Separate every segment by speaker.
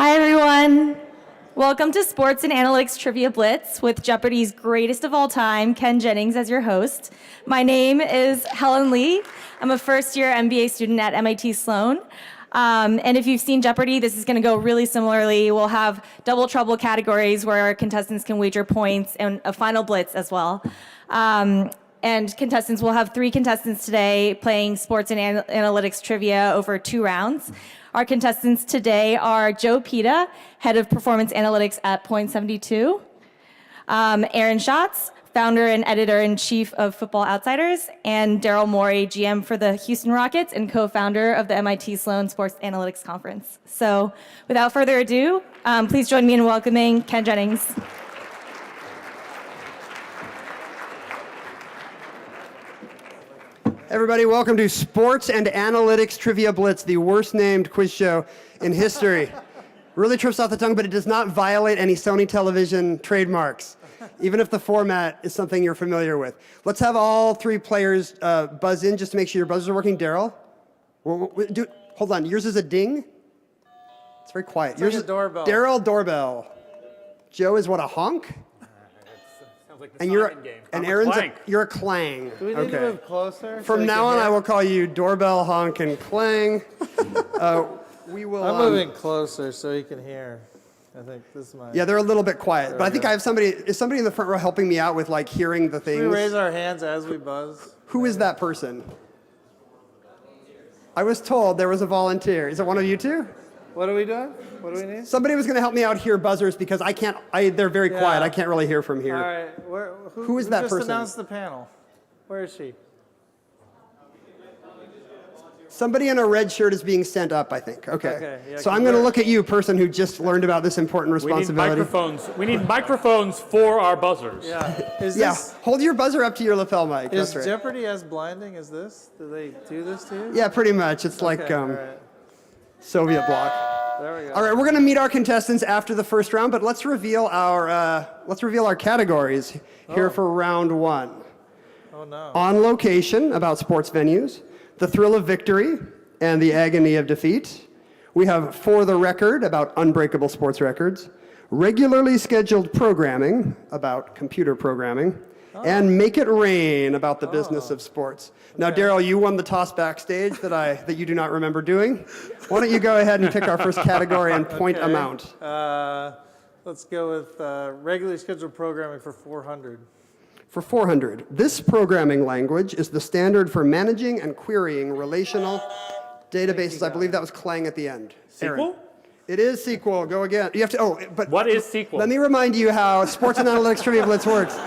Speaker 1: Hi, everyone. Welcome to Sports and Analytics Trivia Blitz with Jeopardy's greatest of all time, Ken Jennings, as your host. My name is Helen Lee. I'm a first-year MBA student at MIT Sloan. And if you've seen Jeopardy, this is going to go really similarly. We'll have double trouble categories where our contestants can wager points and a final blitz as well. And contestants, we'll have 3 contestants today playing sports and analytics trivia over 2 rounds. Our contestants today are Joe Pita, head of performance analytics at Point72, Aaron Schatz, founder and editor-in-chief of Football Outsiders, and Daryl Morey, GM for the Houston Rockets and co-founder of the MIT Sloan Sports Analytics Conference. So without further ado, please join me in welcoming Ken Jennings.
Speaker 2: Everybody, welcome to Sports and Analytics Trivia Blitz, the worst named quiz show in history. Really trips off the tongue, but it does not violate any Sony television trademarks, even if the format is something you're familiar with. Let's have all 3 players buzz in just to make sure your buzzers are working. Daryl? Hold on, yours is a ding? It's very quiet.
Speaker 3: It's
Speaker 2: yours
Speaker 3: like a doorbell.
Speaker 2: Daryl, doorbell. Joe is what, a honk?
Speaker 3: Like the
Speaker 2: and Aaron's you're a clang.
Speaker 3: Do we need to move closer?
Speaker 2: From now on, I will call you doorbell, honk, and clang. We will.
Speaker 3: I'm moving closer so he can hear. I think this might.
Speaker 2: Yeah, they're a little bit quiet, but I think I have somebody. Is somebody in the front row helping me out with like hearing the things?
Speaker 3: Can we raise our hands as we buzz?
Speaker 2: Who is that person? I was told there was a volunteer. Is it one of you two?
Speaker 3: What are we doing? What do we need?
Speaker 2: Somebody was going to help me out hear buzzers because I can't. They're very quiet. I can't really hear from here.
Speaker 3: All right.
Speaker 2: Who is that person?
Speaker 3: Just announced the panel. Where is she?
Speaker 2: Somebody in a red shirt is being sent up, I think. Okay.
Speaker 3: Yeah,
Speaker 2: so I'm going to look at you, person who just learned about this important responsibility.
Speaker 4: We need microphones. We need microphones for our buzzers.
Speaker 3: Yeah.
Speaker 2: Hold your buzzer up to your lapel mic.
Speaker 3: Is
Speaker 2: That's right.
Speaker 3: Jeopardy as blinding as this? Do they do this to you?
Speaker 2: Yeah, pretty much. It's like
Speaker 3: all right.
Speaker 2: Soviet bloc.
Speaker 3: There we go.
Speaker 2: All right, we're going to meet our contestants after the first round, but let's reveal our categories here for round 1.
Speaker 3: Oh no.
Speaker 2: On location, about sports venues, the thrill of victory and the agony of defeat. We have for the record, about unbreakable sports records, regularly scheduled programming, about computer programming, and make it rain, about the business of sports. Now, Daryl, you won the toss backstage that you do not remember doing. Why don't you go ahead and pick our first category and point amount?
Speaker 3: Let's go with regularly scheduled programming for 400.
Speaker 2: For 400, this programming language is the standard for managing and querying relational databases. I believe that was clang at the end.
Speaker 4: SQL?
Speaker 2: Aaron. It is SQL. Go again. You have to. But
Speaker 4: what is SQL?
Speaker 2: Let me remind you how Sports and Analytics Trivia Blitz works.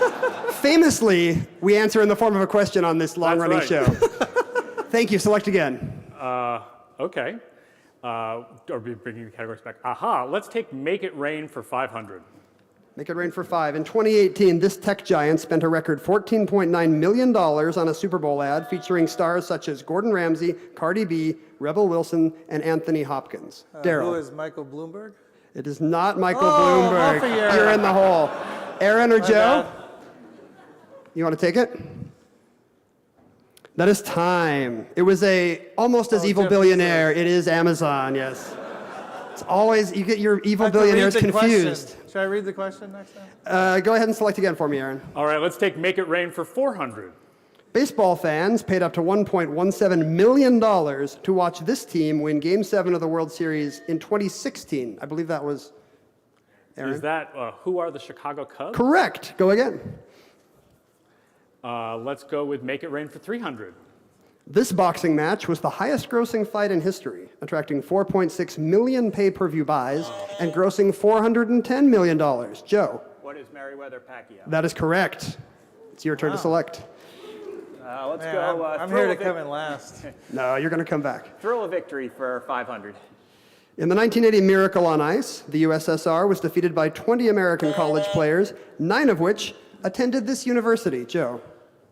Speaker 2: Famously, we answer in the form of a question on this long-running show. Thank you. Select again.
Speaker 4: Okay. Are we bringing the categories back? Aha. Let's take Make It Rain for 500.
Speaker 2: Make it rain for 5. In 2018, this tech giant spent a record $14.9 million on a Super Bowl ad featuring stars such as Gordon Ramsay, Cardi B, Rebel Wilson, and Anthony Hopkins. Daryl.
Speaker 3: Who is Michael Bloomberg?
Speaker 2: It is not Michael Bloomberg.
Speaker 3: Off a year.
Speaker 2: You're in the hole. Aaron or Joe?
Speaker 3: bad.
Speaker 2: You want to take it? That is time. It was almost as evil
Speaker 3: Jeff
Speaker 2: billionaire. It is Amazon, yes. It's always, you get your evil billionaires confused.
Speaker 3: Question. Should I read the question next time?
Speaker 2: Go ahead and select again for me, Aaron.
Speaker 4: All right, let's take Make It Rain for 400.
Speaker 2: Baseball fans paid up to $1.17 million to watch this team win Game 7 of the World Series in 2016. I believe that was Aaron.
Speaker 4: Is that, who are the Chicago Cubs?
Speaker 2: Correct. Go again.
Speaker 4: Let's go with Make It Rain for 300.
Speaker 2: This boxing match was the highest grossing fight in history, attracting 4.6 million pay-per-view buys and grossing $410 million. Joe.
Speaker 5: What is Merriweather-Pacquiao?
Speaker 2: That is correct. It's your turn to select.
Speaker 5: Let's go.
Speaker 3: I'm here to come in last.
Speaker 2: No, you're going to come back.
Speaker 5: Thrill of victory for 500.
Speaker 2: In the 1980 Miracle on Ice, the USSR was defeated by 20 American college players, 9 of which attended this university. Joe.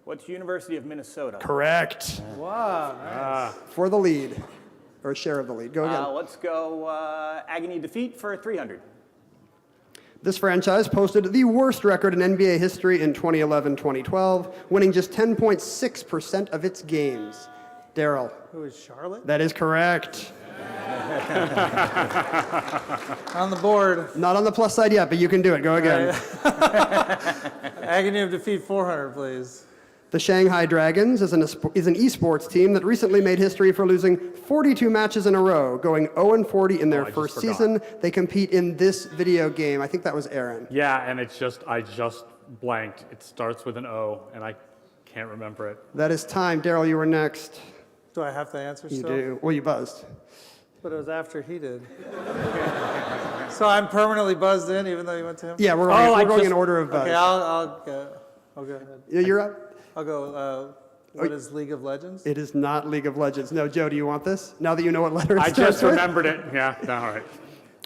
Speaker 5: What's University of Minnesota?
Speaker 2: Correct.
Speaker 3: Wow, nice.
Speaker 2: For the lead, or a share of the lead. Go again.
Speaker 5: Let's go agony defeat for 300.
Speaker 2: This franchise posted the worst record in NBA history in 2011-2012, winning just 10.6% of its games. Daryl.
Speaker 3: Who is Charlotte?
Speaker 2: That is correct.
Speaker 3: On the board.
Speaker 2: Not on the plus side yet, but you can do it. Go again.
Speaker 3: Agony of defeat 400, please.
Speaker 2: The Shanghai Dragons is an esports team that recently made history for losing 42 matches in a row, going 0-40 in their first season. They compete in this video game. I think that was Aaron.
Speaker 4: Yeah, and I just blanked. It starts with an O, and I can't remember it.
Speaker 2: That is time. Daryl, you were next.
Speaker 3: Do I have to answer
Speaker 2: You
Speaker 3: still?
Speaker 2: do. Well, you buzzed.
Speaker 3: But it was after he did. So I'm permanently buzzed in, even though you went to him?
Speaker 2: Yeah, we're going in order of buzz.
Speaker 3: Okay, I'll go ahead.
Speaker 2: Yeah, you're up.
Speaker 3: I'll go, what is League of Legends?
Speaker 2: It is not League of Legends. No, Joe, do you want this? Now that you know what letter it
Speaker 4: I
Speaker 2: starts
Speaker 4: just
Speaker 2: with?
Speaker 4: remembered it. Yeah, no, all right.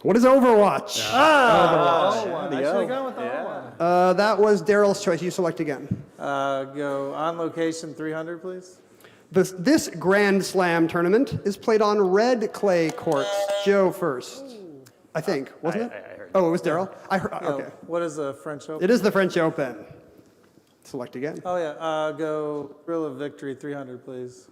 Speaker 2: What is Overwatch?
Speaker 3: Oh, one. I should have gone with the one.
Speaker 2: That was Daryl's choice. You select again.
Speaker 3: Go on location 300, please.
Speaker 2: This Grand Slam tournament is played on red clay courts. Joe first, I think, wasn't it?
Speaker 4: I heard
Speaker 2: Oh, it was Daryl? I heard,
Speaker 3: Oh,
Speaker 2: okay.
Speaker 3: what is the French Open?
Speaker 2: It is the French Open. Select again.
Speaker 3: Oh, yeah. Go Thrill of Victory 300, please.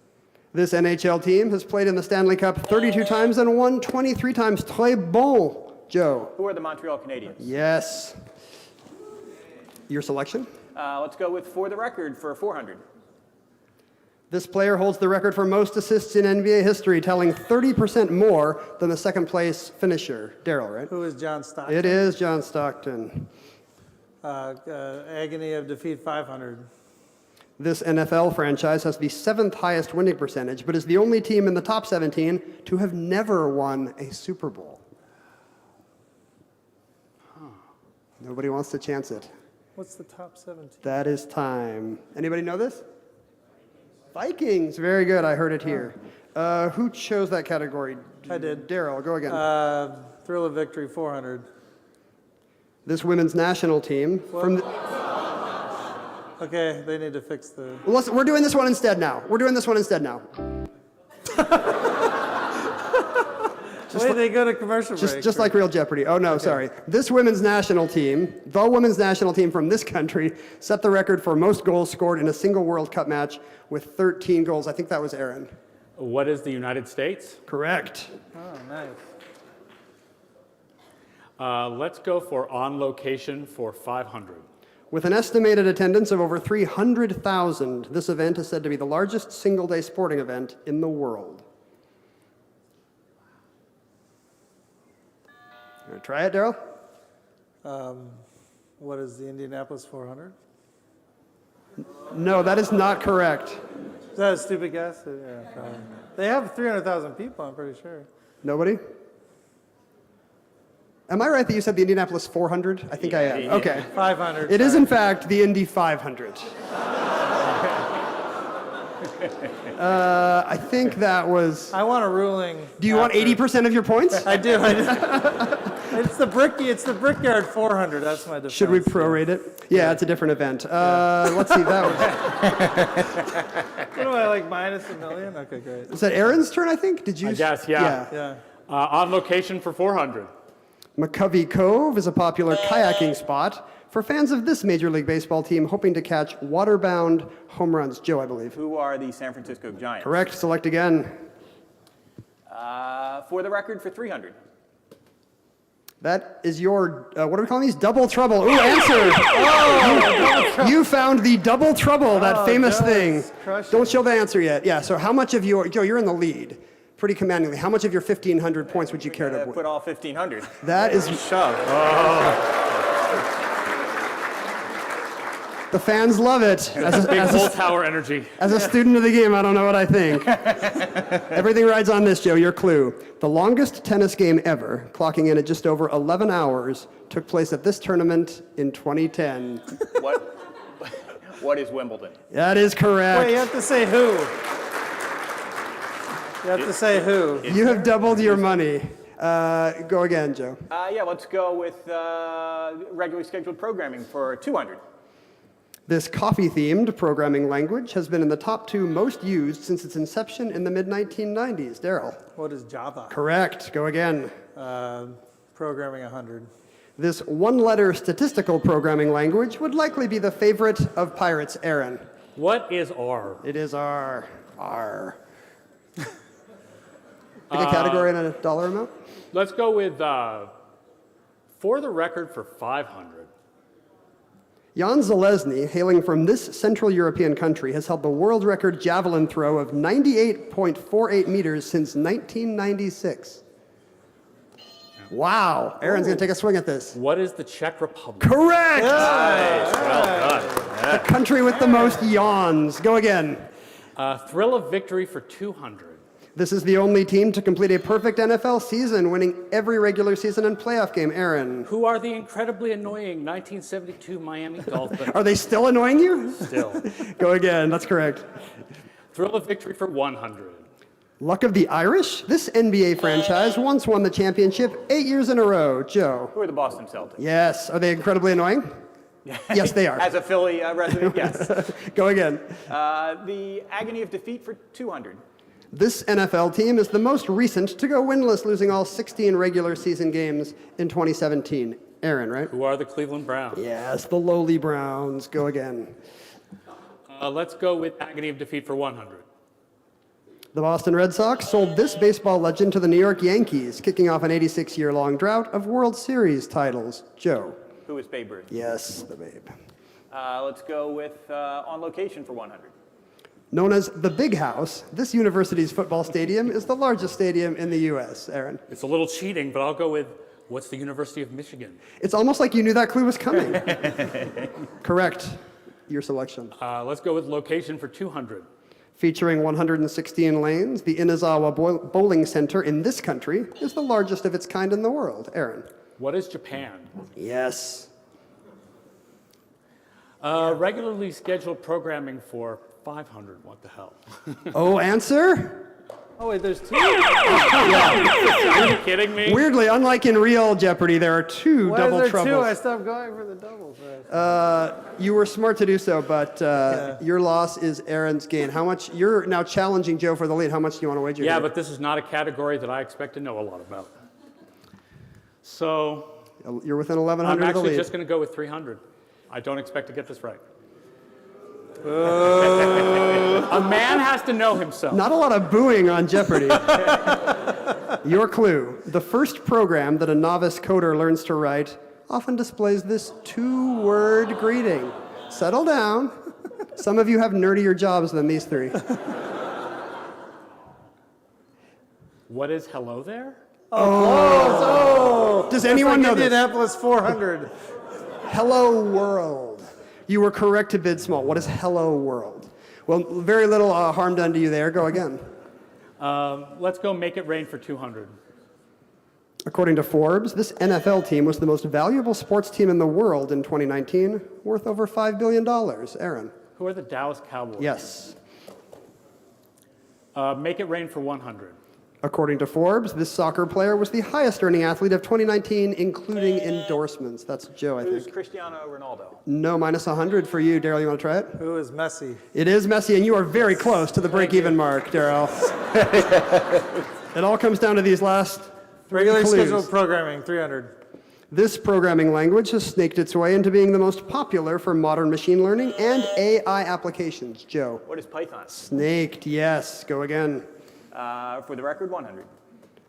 Speaker 2: This NHL team has played in the Stanley Cup 32 times and won 23 times. Très bon, Joe.
Speaker 5: Who are the Montreal Canadiens?
Speaker 2: Yes. Your selection?
Speaker 5: Let's go with For the Record for 400.
Speaker 2: This player holds the record for most assists in NBA history, telling 30% more than the second place finisher. Daryl, right?
Speaker 3: Who is John Stockton?
Speaker 2: It is John Stockton.
Speaker 3: Agony of Defeat 500.
Speaker 2: This NFL franchise has the 7th highest winning percentage, but is the only team in the top 17 to have never won a Super Bowl. Nobody wants to chance it.
Speaker 3: What's the top 17?
Speaker 2: That is time. Anybody know this? Vikings. Very good. I heard it here. Who chose that category?
Speaker 3: I did.
Speaker 2: Daryl, go again.
Speaker 3: Thrill of Victory 400.
Speaker 2: This women's national team from the,
Speaker 3: Okay, they need to fix the...
Speaker 2: well, listen, we're doing this one instead now. Wait,
Speaker 3: they go to commercial break.
Speaker 2: just like Real Jeopardy. Oh, no, sorry. This women's national team, the women's national team from this country, set the record for most goals scored in a single World Cup match with 13 goals. I think that was Aaron.
Speaker 4: What is the United States?
Speaker 2: Correct.
Speaker 3: Oh, nice.
Speaker 4: Let's go for On Location for 500.
Speaker 2: With an estimated attendance of over 300,000, this event is said to be the largest single-day sporting event in the world. You want to try it, Daryl?
Speaker 3: What is the Indianapolis 400?
Speaker 2: No, that is not correct.
Speaker 3: Is that a stupid guess? Yeah, probably. They have 300,000 people, I'm pretty sure.
Speaker 2: Nobody? Am I right that you said the Indianapolis 400? I think I am. Okay.
Speaker 3: 500.
Speaker 2: It is, in fact, the Indy 500. I think that was...
Speaker 3: I want a ruling.
Speaker 2: Do you want 80% of your points?
Speaker 3: I do. It's the Brickyard 400. That's my defense.
Speaker 2: Should we prorate it? Yeah, it's a different event. Let's see, that was...
Speaker 3: What do I like, minus $1 million? Okay, great.
Speaker 2: Was that Aaron's turn, I think? Did you...
Speaker 4: I guess, yeah.
Speaker 3: Yeah.
Speaker 4: On Location for 400.
Speaker 2: McCovey Cove is a popular kayaking spot for fans of this Major League Baseball team hoping to catch waterbound home runs. Joe, I believe.
Speaker 5: Who are the San Francisco Giants?
Speaker 2: Correct. Select again.
Speaker 5: For the Record for 300.
Speaker 2: That is your, what are we calling these? Double trouble. Ooh, answer! Oh, you found the double trouble, that famous
Speaker 3: Joe
Speaker 2: thing.
Speaker 3: is crushing.
Speaker 2: Don't show the answer yet. Yeah, so how much of your, Joe, you're in the lead pretty commandingly. How much of your 1,500 points would you care to win?
Speaker 5: Put all 1,500.
Speaker 2: That is,
Speaker 5: Shove.
Speaker 2: the fans love it.
Speaker 4: Big full tower energy.
Speaker 2: As a student of the game, I don't know what I think. Everything rides on this, Joe. Your clue. The longest tennis game ever, clocking in at just over 11 hours, took place at this tournament in 2010.
Speaker 5: What is Wimbledon?
Speaker 2: That is correct.
Speaker 3: Wait, you have to say who. You have to say who.
Speaker 2: You have doubled your money. Go again, Joe.
Speaker 5: Yeah, let's go with regularly scheduled programming for 200.
Speaker 2: This coffee-themed programming language has been in the top 2 most used since its inception in the mid-1990s. Daryl.
Speaker 3: What is Java?
Speaker 2: Correct. Go again.
Speaker 3: Programming 100.
Speaker 2: This one-letter statistical programming language would likely be the favorite of pirates. Aaron.
Speaker 4: What is R?
Speaker 2: It is R. R. Pick a category and a dollar amount.
Speaker 4: Let's go with for the record for 500.
Speaker 2: Jan Zalesny, hailing from this Central European country, has held the world record javelin throw of 98.48 meters since 1996. Wow. Aaron's going to take a swing at this.
Speaker 4: What is the Czech Republic?
Speaker 2: Correct!
Speaker 4: Nice. Well done.
Speaker 2: The country with the most yawns. Go again.
Speaker 4: Thrill of victory for 200.
Speaker 2: This is the only team to complete a perfect NFL season, winning every regular season and playoff game. Aaron.
Speaker 4: Who are the incredibly annoying 1972 Miami Dolphins?
Speaker 2: Are they still annoying you?
Speaker 4: Still.
Speaker 2: Go again. That's correct.
Speaker 4: Thrill of victory for 100.
Speaker 2: Luck of the Irish? This NBA franchise once won the championship 8 years in a row. Joe.
Speaker 5: Who are the Boston Celtics?
Speaker 2: Yes. Are they incredibly annoying? Yes, they are.
Speaker 5: As a Philly resident, yes.
Speaker 2: Go again.
Speaker 5: The agony of defeat for 200.
Speaker 2: This NFL team is the most recent to go winless, losing all 16 regular season games in 2017. Aaron, right?
Speaker 4: Who are the Cleveland Browns?
Speaker 2: Yes, the lowly Browns. Go again.
Speaker 4: Let's go with agony of defeat for 100.
Speaker 2: The Boston Red Sox sold this baseball legend to the New York Yankees, kicking off an 86-year-long drought of World Series titles. Joe.
Speaker 5: Who is Babe Ruth?
Speaker 2: Yes, the Babe.
Speaker 5: Let's go with On Location for 100.
Speaker 2: Known as the Big House, this university's football stadium is the largest stadium in the U.S. Aaron.
Speaker 4: It's a little cheating, but I'll go with what's the University of Michigan?
Speaker 2: It's almost like you knew that clue was coming. Correct. Your selection.
Speaker 4: Let's go with location for 200.
Speaker 2: Featuring 116 lanes, the Inazawa Bowling Center in this country is the largest of its kind in the world. Aaron.
Speaker 4: What is Japan?
Speaker 2: Yes.
Speaker 4: Regularly scheduled programming for 500. What the hell?
Speaker 2: Oh, answer?
Speaker 3: Oh, wait, there's two?
Speaker 4: Are you kidding me?
Speaker 2: Weirdly, unlike in real Jeopardy, there are two
Speaker 3: Why
Speaker 2: double
Speaker 3: is there
Speaker 2: troubles.
Speaker 3: two? I stopped going for the doubles.
Speaker 2: You were smart to do so, but your loss is Aaron's gain. How much? You're now challenging Joe for the lead. How much do you want to wager?
Speaker 4: Yeah,
Speaker 2: here?
Speaker 4: but this is not a category that I expect to know a lot about. So
Speaker 2: You're within 1,100
Speaker 4: I'm
Speaker 2: of the
Speaker 4: actually
Speaker 2: lead.
Speaker 4: just going to go with 300. I don't expect to get this right. A man has to know himself.
Speaker 2: Not a lot of booing on Jeopardy. Your clue. The first program that a novice coder learns to write often displays this two-word greeting. Settle down. Some of you have nerdier jobs than these three.
Speaker 4: What is hello there?
Speaker 2: Does anyone know this?
Speaker 3: Indianapolis 400.
Speaker 2: Hello World. You were correct to bid small. What is Hello World? Well, very little harm done to you there. Go again.
Speaker 4: Let's go make it rain for 200.
Speaker 2: According to Forbes, this NFL team was the most valuable sports team in the world in 2019, worth over $5 billion. Aaron.
Speaker 4: Who are the Dallas Cowboys?
Speaker 2: Yes.
Speaker 4: Make it rain for 100.
Speaker 2: According to Forbes, this soccer player was the highest earning athlete of 2019, including endorsements. That's Joe, I
Speaker 5: Who's
Speaker 2: think.
Speaker 5: Cristiano Ronaldo?
Speaker 2: No, minus 100 for you. Daryl, you want to try it?
Speaker 3: Who is Messi?
Speaker 2: It is Messi, and you are very close to the break-even mark, Daryl. It all comes down to these last
Speaker 3: Regularly
Speaker 2: clues.
Speaker 3: scheduled programming, 300.
Speaker 2: This programming language has snaked its way into being the most popular for modern machine learning and AI applications. Joe.
Speaker 5: What is Python?
Speaker 2: Snaked, yes. Go again.
Speaker 5: For the record, 100.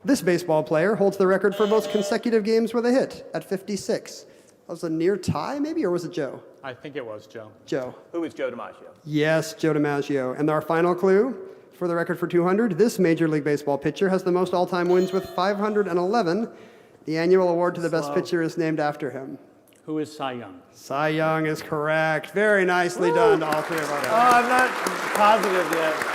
Speaker 2: This baseball player holds the record for most consecutive games with a hit at 56. That was a near tie, maybe, or was it Joe?
Speaker 4: I think it was Joe.
Speaker 2: Joe.
Speaker 5: Who is Joe DiMaggio?
Speaker 2: Yes, Joe DiMaggio. And our final clue, for the record for 200, this Major League Baseball pitcher has the most all-time wins with 511. The annual award to the best pitcher is named after him.
Speaker 4: Who is Cy Young?
Speaker 2: Cy Young is correct. Very nicely done to all three of us.
Speaker 3: I'm not positive yet.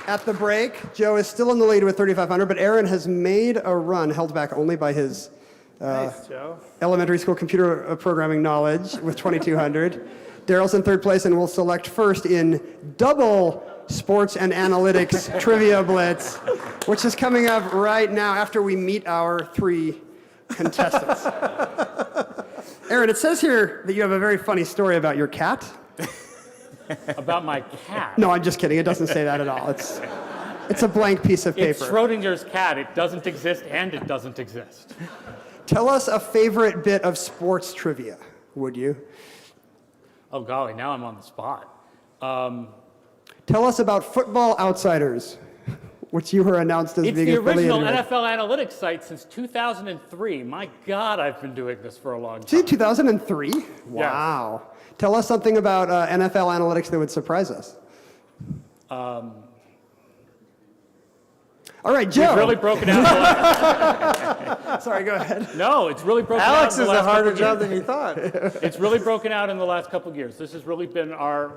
Speaker 2: At the break, Joe is still in the lead with 3,500, but Aaron has made a run, held back only by his
Speaker 3: Nice, Joe.
Speaker 2: elementary school computer programming knowledge with 2,200. Daryl's in third place and will select first in double sports and analytics trivia blitz, which is coming up right now after we meet our three contestants. Aaron, it says here that you have a very funny story about your cat.
Speaker 4: About my cat.
Speaker 2: No, I'm just kidding. It doesn't say that at all. It's a blank piece of paper.
Speaker 4: It's Schrodinger's cat. It doesn't exist and it doesn't exist.
Speaker 2: Tell us a favorite bit of sports trivia, would you?
Speaker 4: Oh, golly, now I'm on the spot.
Speaker 2: Tell us about Football Outsiders. which you were announced as
Speaker 4: It's
Speaker 2: being
Speaker 4: the
Speaker 2: affiliated
Speaker 4: original
Speaker 2: with.
Speaker 4: NFL analytics site since 2003. My God, I've been doing this for a long time.
Speaker 2: See, 2003? Wow. Tell us something about NFL analytics that would surprise us. All right, Joe.
Speaker 4: It's really broken out.
Speaker 2: Sorry, go ahead.
Speaker 4: No, it's really broken
Speaker 3: Alex
Speaker 4: out.
Speaker 3: is a harder job than you thought.
Speaker 4: It's really broken out in the last couple of years. This has really been our,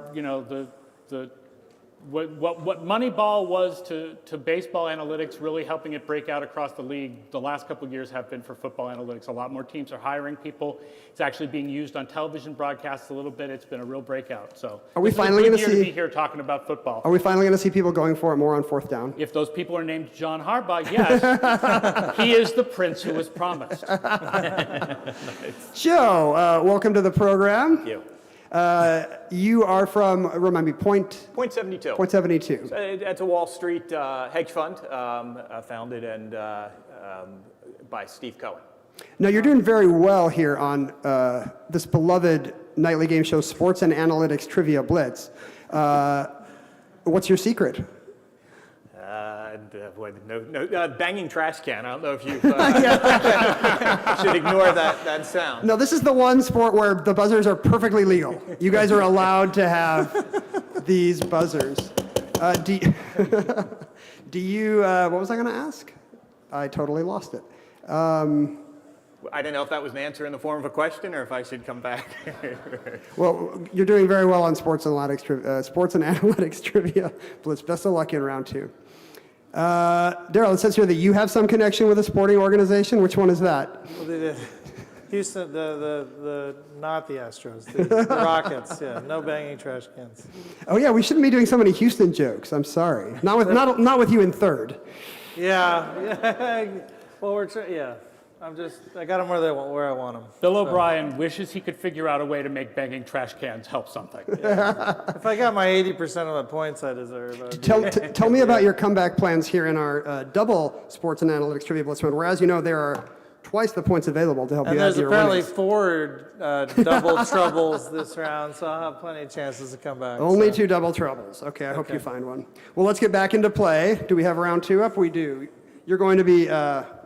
Speaker 4: what Moneyball was to baseball analytics, really helping it break out across the league. The last couple of years have been for football analytics. A lot more teams are hiring people. It's actually being used on television broadcasts a little bit. It's been a real breakout. So
Speaker 2: Are we
Speaker 4: this is
Speaker 2: finally
Speaker 4: a good
Speaker 2: gonna
Speaker 4: year to
Speaker 2: see-
Speaker 4: be here talking about football?
Speaker 2: Are we finally going to see people going for it more on fourth down?
Speaker 4: If those people are named John Harbaugh, yes, he is the prince who was promised.
Speaker 2: Joe, welcome to the program.
Speaker 5: Thank you.
Speaker 2: You are from, remind me, Point
Speaker 5: Point 72.
Speaker 2: 72.
Speaker 5: It's a Wall Street hedge fund founded and by Steve Cohen.
Speaker 2: Now, you're doing very well here on this beloved nightly game show, Sports and Analytics Trivia Blitz. What's your secret?
Speaker 5: Banging trash can. I don't know if you should ignore that sound.
Speaker 2: No, this is the one sport where the buzzers are perfectly legal. You guys are allowed to have these buzzers. Do you, what was I going to ask? I totally lost it.
Speaker 5: I didn't know if that was an answer in the form of a question or if I should come back.
Speaker 2: Well, you're doing very well on Sports and Analytics Trivia Blitz. Best of luck in round 2. Daryl, it says here that you have some connection with a sporting organization. Which one is that?
Speaker 3: Well, Houston, not the Astros, the Rockets. Yeah, no banging trash cans.
Speaker 2: Oh yeah, we shouldn't be doing so many Houston jokes. I'm sorry. Not with you in third.
Speaker 3: Yeah. Well, yeah. I got them where I want them.
Speaker 4: Bill O'Brien wishes he could figure out a way to make banging trash cans help something.
Speaker 3: If I got my 80% of the points I deserve.
Speaker 2: Tell me about your comeback plans here in our double Sports and Analytics Trivia Blitz round, where, as you know, there are twice the points available to help
Speaker 3: And
Speaker 2: you add
Speaker 3: there's
Speaker 2: to your
Speaker 3: apparently
Speaker 2: winnings.
Speaker 3: 4 double troubles this round, so I'll have plenty of chances to come back.
Speaker 2: Only
Speaker 3: so.
Speaker 2: 2 double troubles. Okay, I hope you find one. Well, let's get back into play. Do we have round 2 up? We do. You're going to be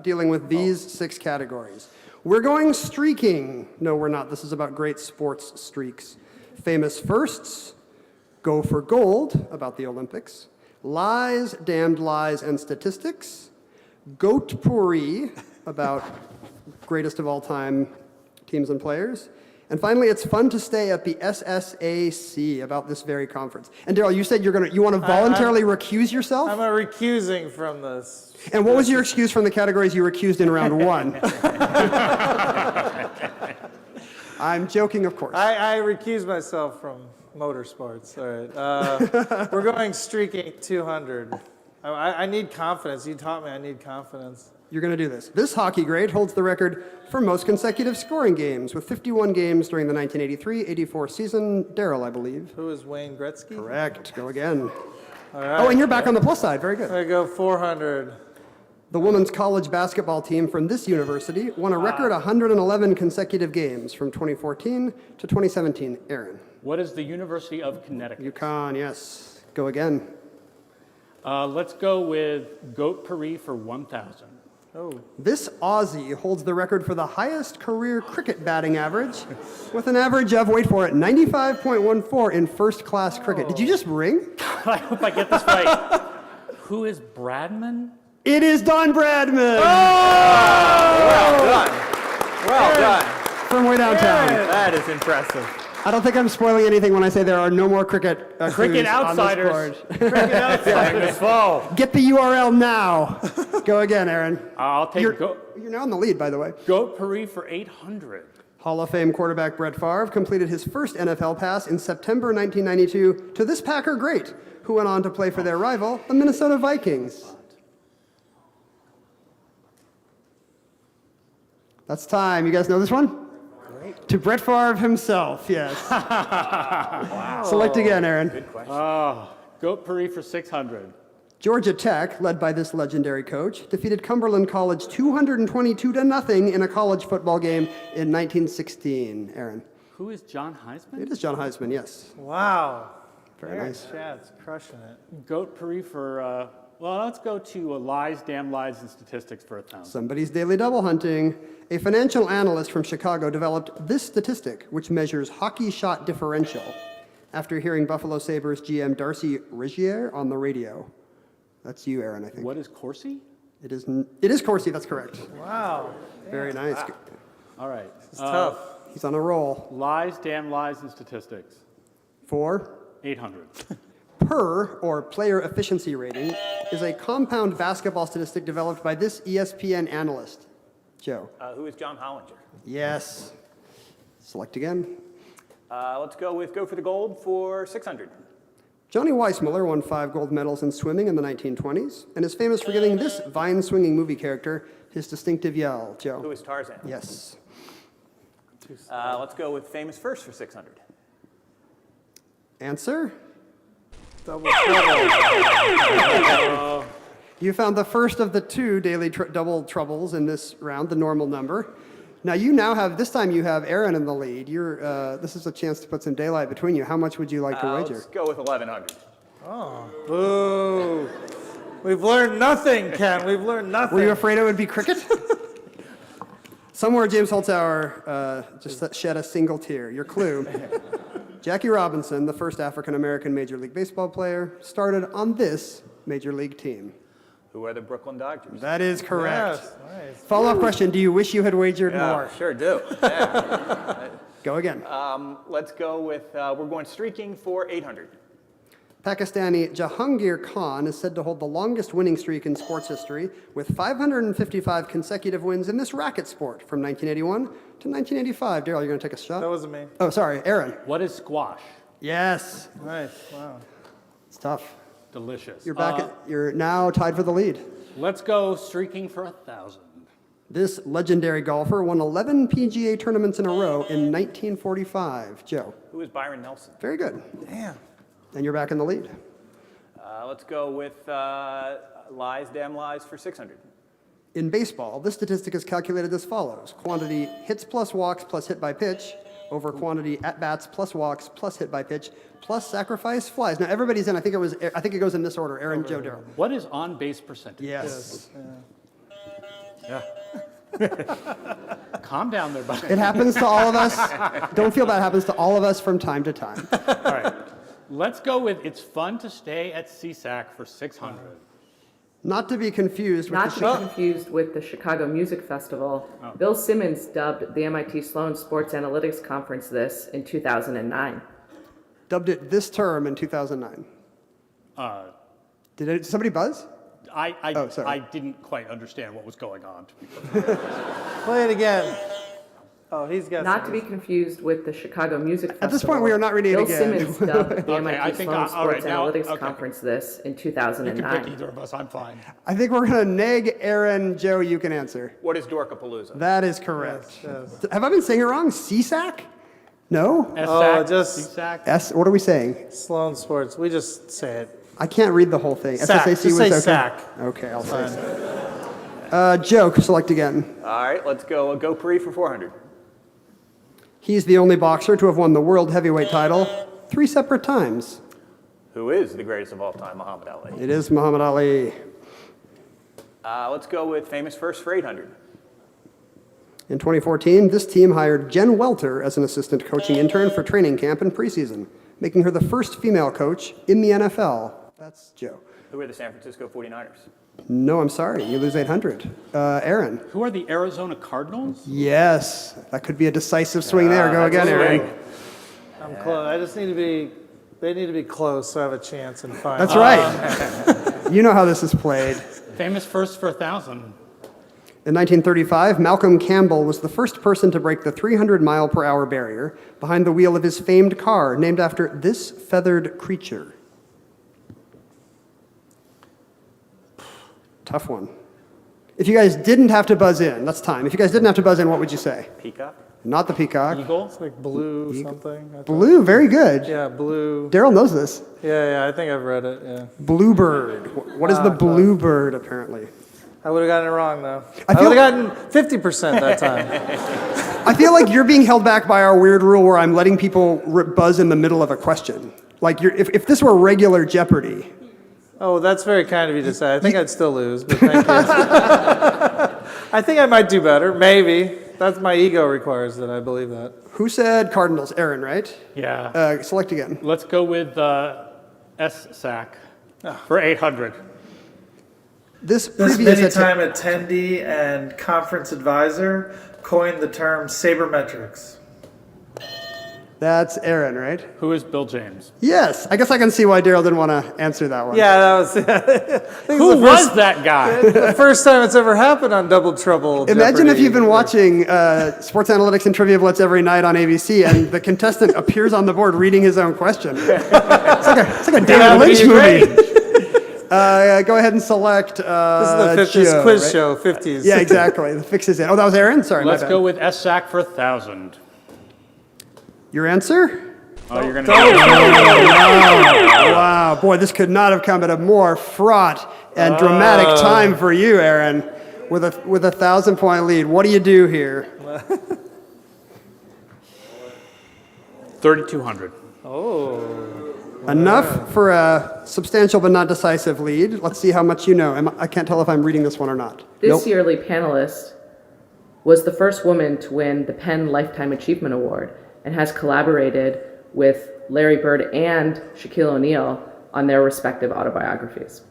Speaker 2: dealing with these 6 categories. We're going streaking. No, we're not. This is about great sports streaks. Famous firsts, go for gold, about the Olympics. Lies, damned lies, and statistics. Goat pourri, about greatest of all time teams and players. And finally, it's fun to stay at the SSAC, about this very conference. And Daryl, you said you want to voluntarily recuse yourself?
Speaker 3: I'm recusing from this.
Speaker 2: And what was your excuse from the categories you recused in round 1? I'm joking, of course.
Speaker 3: I recuse myself from motorsports. All right. We're going streaking 200. I need confidence. You taught me I need confidence.
Speaker 2: You're going to do this. This hockey great holds the record for most consecutive scoring games, with 51 games during the 1983-84 season. Daryl, I believe.
Speaker 3: Who is Wayne Gretzky?
Speaker 2: Correct. Go again.
Speaker 3: All right.
Speaker 2: Oh, and you're back on the plus side. Very good.
Speaker 3: I go 400.
Speaker 2: The women's college basketball team from this university won a record 111 consecutive games from 2014 to 2017. Aaron.
Speaker 4: What is the University of Connecticut?
Speaker 2: UConn, yes. Go again.
Speaker 4: Let's go with Goat Pourri for 1,000.
Speaker 3: Oh.
Speaker 2: This Aussie holds the record for the highest career cricket batting average, with an average of, wait for it, 95.14 in first-class cricket. Did you just ring?
Speaker 4: I hope I get this right. Who is Bradman?
Speaker 2: It is Don Bradman!
Speaker 5: Well done.
Speaker 2: From way downtown.
Speaker 5: That is impressive.
Speaker 2: I don't think I'm spoiling anything when I say there are no more cricket clues
Speaker 4: Cricket
Speaker 2: on this
Speaker 4: outsiders.
Speaker 2: board.
Speaker 4: Cricket outsiders.
Speaker 2: Get the URL now. Go again, Aaron.
Speaker 4: I'll take
Speaker 2: You're now in the lead, by the way.
Speaker 4: Goat Pourri for 800.
Speaker 2: Hall of Fame quarterback Brett Favre completed his first NFL pass in September 1992 to this Packer great, who went on to play for their rival, the Minnesota Vikings. That's time. You guys know this one? Great. To Brett Favre himself, yes. Wow. Select again, Aaron.
Speaker 5: Good question.
Speaker 4: Goat Pourri for 600.
Speaker 2: Georgia Tech, led by this legendary coach, defeated Cumberland College 222-0 in a college football game in 1916. Aaron.
Speaker 4: Who is John Heisman?
Speaker 2: It is John Heisman, yes.
Speaker 3: Wow.
Speaker 2: Very nice.
Speaker 3: Chad's crushing it.
Speaker 4: Goat Pourri for Well, let's go to lies, damn lies, and statistics for 1,000.
Speaker 2: Somebody's daily double hunting. A financial analyst from Chicago developed this statistic, which measures hockey shot differential, after hearing Buffalo Sabres GM Darcy Rigier on the radio. That's you, Aaron, I think.
Speaker 4: What is Corsi?
Speaker 2: It is Corsi, that's correct.
Speaker 3: Wow.
Speaker 2: Very nice.
Speaker 4: All right.
Speaker 3: It's tough.
Speaker 2: He's on a roll.
Speaker 4: Lies, damn lies, and statistics.
Speaker 2: 4.
Speaker 4: 800.
Speaker 2: PER, or player efficiency rating, is a compound basketball statistic developed by this ESPN analyst. Joe.
Speaker 5: Who is John Hollinger?
Speaker 2: Yes. Select again.
Speaker 5: Let's go for the gold for 600.
Speaker 2: Johnny Weissmuller won 5 gold medals in swimming in the 1920s and is famous for giving this vine-swinging movie character his distinctive yell. Joe.
Speaker 5: Who is Tarzan?
Speaker 2: Yes.
Speaker 5: Let's go with famous first for 600.
Speaker 2: Answer?
Speaker 3: Double trouble.
Speaker 2: You found the first of the 2 daily double troubles in this round, the normal number. Now you now have, this time you have Aaron in the lead. This is a chance to put some daylight between you. How much would you like to wager?
Speaker 5: Let's go with 1,100.
Speaker 3: Oh, boo. We've learned nothing, Ken. We've learned nothing.
Speaker 2: Were you afraid it would be cricket? Somewhere James Holzhauer just shed a single tear. Your clue. Jackie Robinson, the first African-American Major League Baseball player, started on this Major League team.
Speaker 5: Who are the Brooklyn Dodgers?
Speaker 2: That is correct.
Speaker 3: Yes, nice.
Speaker 2: Follow-up question, do you wish you had wagered more?
Speaker 5: Sure do. Yeah.
Speaker 2: Go again.
Speaker 5: Let's go with, we're going streaking for 800.
Speaker 2: Pakistani Jahangir Khan is said to hold the longest winning streak in sports history with 555 consecutive wins in this racket sport from 1981 to 1985. Daryl, you're going to take a shot?
Speaker 3: That wasn't me.
Speaker 2: Oh, sorry, Aaron.
Speaker 4: What is squash?
Speaker 2: Yes.
Speaker 3: Nice. Wow.
Speaker 2: It's tough.
Speaker 4: Delicious.
Speaker 2: You're back. You're now tied for the lead.
Speaker 4: Let's go streaking for 1,000.
Speaker 2: This legendary golfer won 11 PGA tournaments in a row in 1945. Joe.
Speaker 5: Who is Byron Nelson?
Speaker 2: Very good.
Speaker 3: Damn.
Speaker 2: And you're back in the lead.
Speaker 5: Let's go with lies, damn lies for 600.
Speaker 2: In baseball, this statistic is calculated as follows. Quantity hits plus walks plus hit by pitch over quantity at-bats plus walks plus hit by pitch plus sacrifice flies. Now everybody's in. I think it goes in this order. Aaron, Joe, Daryl.
Speaker 4: What is on-base percentage?
Speaker 2: Yes.
Speaker 4: Calm down there, buddy.
Speaker 2: It happens to all of us. Don't feel bad. It happens to all of us from time to time.
Speaker 4: All right. Let's go with it's fun to stay at SSAC for 600.
Speaker 2: Not to be confused with
Speaker 6: Not to be confused with the Chicago Music Festival. Bill Simmons dubbed the MIT Sloan Sports Analytics Conference this in 2009.
Speaker 2: dubbed it this term in 2009. Did somebody buzz? Oh, sorry.
Speaker 4: I didn't quite understand what was going on. To be perfectly honest.
Speaker 3: Play it again. Oh, he's got
Speaker 6: Not to be confused with the Chicago Music Festival.
Speaker 2: At this point, we are not reading it
Speaker 6: Bill
Speaker 2: again.
Speaker 6: Simmons dubbed the
Speaker 4: Okay, I
Speaker 6: MIT
Speaker 4: think
Speaker 6: Sloan
Speaker 4: all right,
Speaker 6: Sports
Speaker 4: now-
Speaker 6: Analytics
Speaker 4: okay.
Speaker 6: Conference this in
Speaker 4: You can
Speaker 6: 2009.
Speaker 4: pick either of us. I'm fine.
Speaker 2: I think we're going to neg Aaron. Joe, you can answer.
Speaker 5: What is Dorkapalooza?
Speaker 2: That is correct.
Speaker 3: Yes.
Speaker 2: Have I been saying it wrong? CSAC? No?
Speaker 4: SSAC,
Speaker 3: just-
Speaker 4: CSAC.
Speaker 2: S? What are we saying?
Speaker 3: Sloan Sports. We just say it.
Speaker 2: I can't read the whole thing.
Speaker 3: Sac.
Speaker 2: SSAC
Speaker 3: Just
Speaker 2: was
Speaker 3: say
Speaker 2: okay.
Speaker 3: sac.
Speaker 2: Okay, I'll say sac. Joe, select again.
Speaker 5: All right, let's go Gopri for 400.
Speaker 2: He's the only boxer to have won the world heavyweight title 3 separate times.
Speaker 5: Who is the greatest of all time, Muhammad Ali?
Speaker 2: It is Muhammad Ali.
Speaker 5: Let's go with famous first for 800.
Speaker 2: In 2014, this team hired Jen Welter as an assistant coaching intern for training camp and preseason, making her the first female coach in the NFL. That's Joe.
Speaker 5: Who are the San Francisco 49ers?
Speaker 2: No, I'm sorry. You lose 800. Aaron.
Speaker 4: Who are the Arizona Cardinals?
Speaker 2: Yes. That could be a decisive swing there. Go again, Aaron.
Speaker 3: I'm close. I just need to be. They need to be close so I have a chance in final.
Speaker 2: That's right. You know how this is played.
Speaker 4: Famous first for 1,000.
Speaker 2: In 1935, Malcolm Campbell was the first person to break the 300-mile-per-hour barrier behind the wheel of his famed car, named after this feathered creature. Tough one. If you guys didn't have to buzz in, that's time. If you guys didn't have to buzz in, what would you say?
Speaker 5: Peacock?
Speaker 2: Not the peacock.
Speaker 4: Eagle?
Speaker 3: It's like blue something. I thought.
Speaker 2: Blue, very good.
Speaker 3: Yeah, blue.
Speaker 2: Daryl knows this.
Speaker 3: Yeah, I think I've read it. Yeah.
Speaker 2: Bluebird. What is the bluebird, apparently?
Speaker 3: I would have gotten it wrong though.
Speaker 2: I
Speaker 3: I
Speaker 2: feel-
Speaker 3: would have gotten 50% that time.
Speaker 2: I feel like you're being held back by our weird rule where I'm letting people buzz in the middle of a question. Like, if this were regular Jeopardy,
Speaker 3: Oh, that's very kind of you to say. I think I'd still lose, but thank you. I think I might do better, maybe. That's my ego requires that I believe that.
Speaker 2: Who said Cardinals? Aaron, right?
Speaker 4: Yeah.
Speaker 2: Select again.
Speaker 4: Let's go with SSAC for 800.
Speaker 2: This
Speaker 3: This
Speaker 2: previous
Speaker 3: many-time attendee and conference advisor coined the term sabermetrics.
Speaker 2: That's Aaron, right?
Speaker 4: Who is Bill James?
Speaker 2: Yes. I guess I can see why Daryl didn't want to answer that one.
Speaker 3: Yeah, that was.
Speaker 4: Who was that guy?
Speaker 3: The first time it's ever happened on Double Trouble.
Speaker 2: Imagine if
Speaker 3: Jeopardy.
Speaker 2: you've been watching Sports Analytics and Trivia Blitz every night on ABC, and the contestant appears on the board reading his own question. It's like a David Lynch movie. Go ahead and select.
Speaker 3: This is the 50s
Speaker 2: Joe,
Speaker 3: quiz
Speaker 2: right?
Speaker 3: show, 50s.
Speaker 2: Yeah, exactly. The fix is in. Oh, that was Aaron? Sorry,
Speaker 4: Let's
Speaker 2: my bad.
Speaker 4: go with SSAC for 1,000.
Speaker 2: Your answer?
Speaker 4: Oh, you're going to
Speaker 2: Wow. Boy, this could not have come at a more fraught and dramatic time for you, Aaron, with a 1,000-point lead. What do you do here?
Speaker 4: 3,200.
Speaker 2: Enough for a substantial but not decisive lead. Let's see how much you know. I can't tell if I'm reading this one or not.
Speaker 6: This yearly panelist was the first woman to win the Penn Lifetime Achievement Award and has collaborated with Larry Bird and Shaquille O'Neal on their respective autobiographies.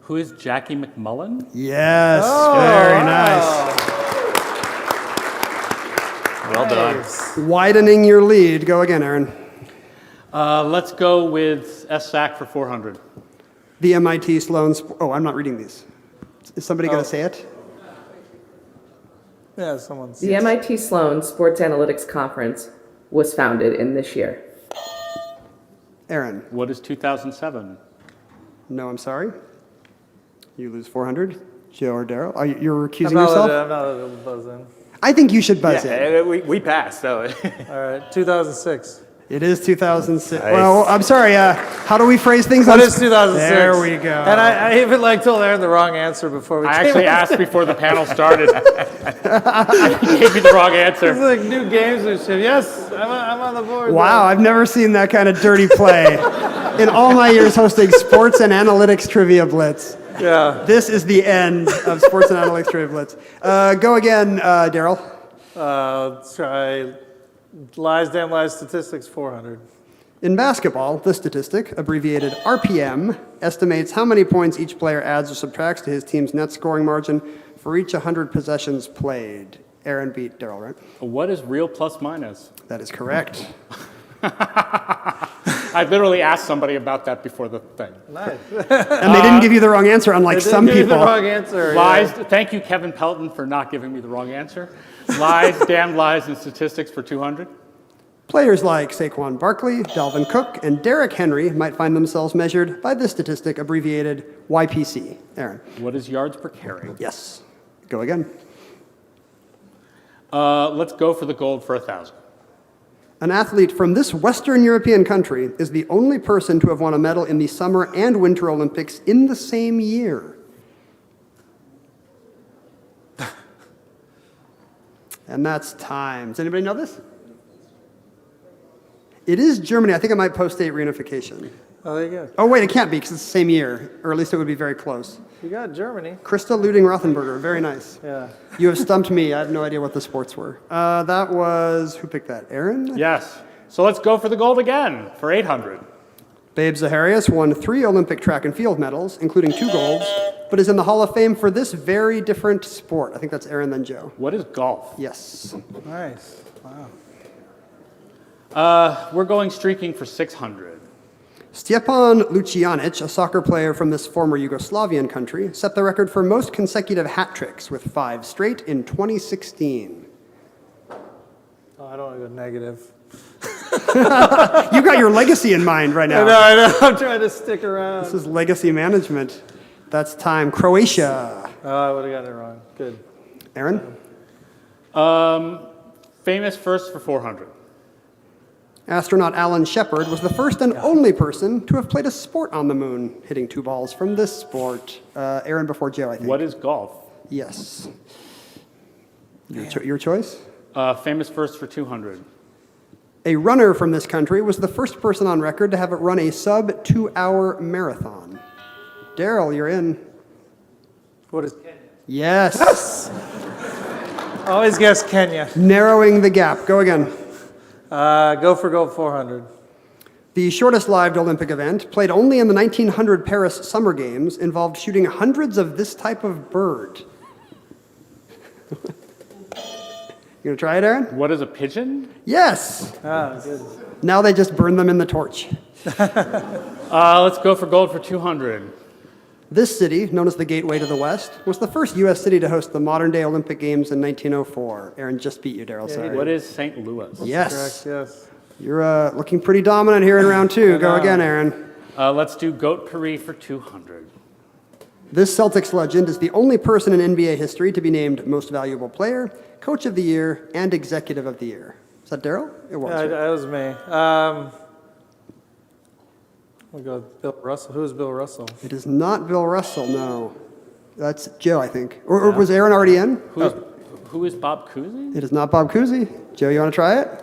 Speaker 4: Who is Jackie McMullen?
Speaker 2: Yes, very nice.
Speaker 5: Well done.
Speaker 2: Widening your lead. Go again, Aaron.
Speaker 4: Let's go with SSAC for 400.
Speaker 2: The MIT Sloan. Oh, I'm not reading these. Is somebody going to say it?
Speaker 3: Yeah, someone's.
Speaker 6: The MIT Sloan Sports Analytics Conference was founded in this year.
Speaker 2: Aaron.
Speaker 4: What is 2007?
Speaker 2: No, I'm sorry. You lose 400. Joe or Daryl? You're recusing
Speaker 3: I'm not
Speaker 2: yourself?
Speaker 3: I'm not letting it buzz in.
Speaker 2: I think you should buzz in.
Speaker 5: Yeah, we passed, so.
Speaker 3: All right, 2006.
Speaker 2: It is 2006.
Speaker 5: Nice.
Speaker 2: Well, I'm sorry. How do we phrase things?
Speaker 3: That is 2006.
Speaker 2: There we go.
Speaker 3: And I even told Aaron the wrong answer before we
Speaker 4: I
Speaker 3: came
Speaker 4: actually
Speaker 3: in.
Speaker 4: asked before the panel started. He gave me the wrong
Speaker 3: It's
Speaker 4: answer.
Speaker 3: like new games and shit. Yes, I'm on the board.
Speaker 2: Wow, I've never seen that kind of dirty play in all my years hosting Sports and Analytics Trivia Blitz.
Speaker 3: Yeah.
Speaker 2: This is the end of Sports and Analytics Trivia Blitz. Go again, Daryl.
Speaker 3: Let's try lies, damn lies, statistics, 400.
Speaker 2: In basketball, this statistic, abbreviated RPM, estimates how many points each player adds or subtracts to his team's net scoring margin for each 100 possessions played. Aaron beat Daryl, right?
Speaker 4: What is real plus minus?
Speaker 2: That is correct.
Speaker 4: I literally asked somebody about that before the thing.
Speaker 3: Nice.
Speaker 2: And they didn't give you the wrong answer, unlike some
Speaker 3: Give me the
Speaker 2: people.
Speaker 3: wrong answer.
Speaker 4: Lies. Thank you, Kevin Pelton, for not giving me the wrong answer. Lies, damn lies, and statistics for 200.
Speaker 2: Players like Saquon Barkley, Dalvin Cook, and Derrick Henry might find themselves measured by this statistic, abbreviated YPC. Aaron.
Speaker 4: What is yards per carry?
Speaker 2: Yes. Go again.
Speaker 4: Let's go for the gold for 1,000.
Speaker 2: An athlete from this Western European country is the only person to have won a medal in the Summer and Winter Olympics in the same year. And that's time. Does anybody know this? It is Germany. I think it might post-state reunification.
Speaker 3: Oh, there you go.
Speaker 2: Oh, wait, it can't be because it's the same year, or at least it would be very close.
Speaker 3: You got Germany.
Speaker 2: Christa Luding-Rothenberger, very nice.
Speaker 3: Yeah.
Speaker 2: You have stumped me. I have no idea what the sports were. That was, who picked that? Aaron?
Speaker 4: Yes. So let's go for the gold again for 800.
Speaker 2: Babe Zaharias won 3 Olympic track and field medals, including 2 golds, but is in the Hall of Fame for this very different sport. I think that's Aaron, then Joe.
Speaker 4: What is golf?
Speaker 2: Yes.
Speaker 3: Nice. Wow.
Speaker 4: We're going streaking for 600.
Speaker 2: Stjepan Lucianic, a soccer player from this former Yugoslavian country, set the record for most consecutive hat tricks with 5 straight in 2016.
Speaker 3: Oh, I don't want to go negative.
Speaker 2: You got your legacy in mind right now.
Speaker 3: I know. I'm trying to stick around.
Speaker 2: This is legacy management. That's time. Croatia.
Speaker 3: Oh, I would have gotten it wrong. Good.
Speaker 2: Aaron?
Speaker 4: Famous first for 400.
Speaker 2: Astronaut Alan Shepard was the first and only person to have played a sport on the moon, hitting 2 balls from this sport. Aaron before Joe, I think.
Speaker 4: What is golf?
Speaker 2: Yes. Your choice?
Speaker 4: Famous first for 200.
Speaker 2: A runner from this country was the first person on record to have it run a sub 2-hour marathon. Daryl, you're in.
Speaker 3: What is Kenya?
Speaker 2: Yes.
Speaker 3: Always guess Kenya.
Speaker 2: Narrowing the gap. Go again.
Speaker 3: Go for gold 400.
Speaker 2: The shortest-lived Olympic event, played only in the 1900 Paris Summer Games, involved shooting hundreds of this type of bird. You gonna try it, Aaron?
Speaker 4: What is a pigeon?
Speaker 2: Yes.
Speaker 3: Ah, good.
Speaker 2: Now they just burn them in the torch.
Speaker 4: Let's go for gold for 200.
Speaker 2: This city, known as the Gateway to the West, was the first U.S. city to host the modern-day Olympic Games in 1904. Aaron just beat you, Daryl. Sorry.
Speaker 4: What is St. Louis?
Speaker 2: Yes.
Speaker 3: Correct, yes.
Speaker 2: You're looking pretty dominant here in round two. Go again, Aaron.
Speaker 4: Let's do goat Paris for 200.
Speaker 2: This Celtics legend is the only person in NBA history to be named Most Valuable Player, Coach of the Year, and Executive of the Year. Is that Daryl? It was.
Speaker 3: Yeah,
Speaker 2: right?
Speaker 3: that was me. We'll go with Bill Russell. Who is Bill Russell?
Speaker 2: It is not Bill Russell, no. That's Joe, I think. Or was Aaron already in?
Speaker 4: Who is Bob Cousy?
Speaker 2: It is not Bob Cousy. Joe, you want to try it?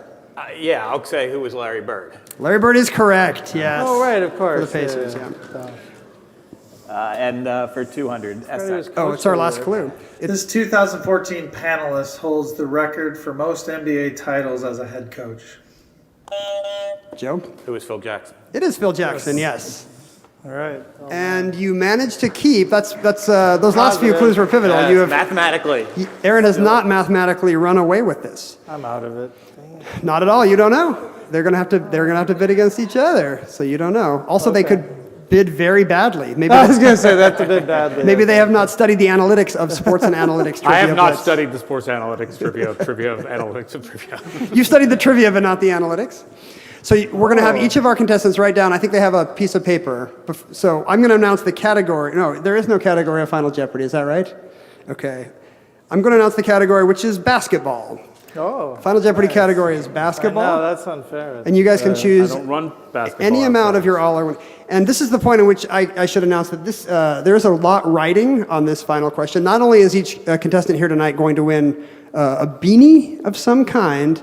Speaker 5: Yeah, I'll say who was Larry Bird.
Speaker 2: Larry Bird is correct, yes.
Speaker 3: Oh, right, of course.
Speaker 2: For the Pacers, yeah.
Speaker 5: And for 200, SSAC.
Speaker 2: Oh, it's our last clue.
Speaker 7: This 2014 panelist holds the record for most NBA titles as a head coach.
Speaker 2: Joe?
Speaker 5: Who was Phil Jackson?
Speaker 2: It is Phil Jackson, yes.
Speaker 3: All right.
Speaker 2: And you managed to keep, those last few clues were pivotal.
Speaker 5: Yes,
Speaker 2: You have,
Speaker 5: mathematically.
Speaker 2: Aaron has not mathematically run away with this.
Speaker 3: I'm out of it.
Speaker 2: Not at all, you don't know. They're gonna have to bid against each other, so you don't know. Also, they could bid very badly. Maybe
Speaker 3: I was going to say that's a bit badly.
Speaker 2: maybe they have not studied the analytics of sports and analytics trivia.
Speaker 4: I have not
Speaker 2: Blitz.
Speaker 4: studied the sports analytics trivia of analytics of trivia.
Speaker 2: You studied the trivia, but not the analytics. So we're going to have each of our contestants write down, I think they have a piece of paper. So I'm going to announce the category. No, there is no category of Final Jeopardy, is that right? Okay. I'm going to announce the category, which is basketball.
Speaker 3: Oh.
Speaker 2: Final Jeopardy category is
Speaker 3: No,
Speaker 2: basketball.
Speaker 3: that's unfair.
Speaker 2: And you guys can
Speaker 4: I
Speaker 2: choose
Speaker 4: don't run basketball.
Speaker 2: any amount of your all or one. And this is the point in which I should announce that this there's a lot riding on this final question. Not only is each contestant here tonight going to win a beanie of some kind,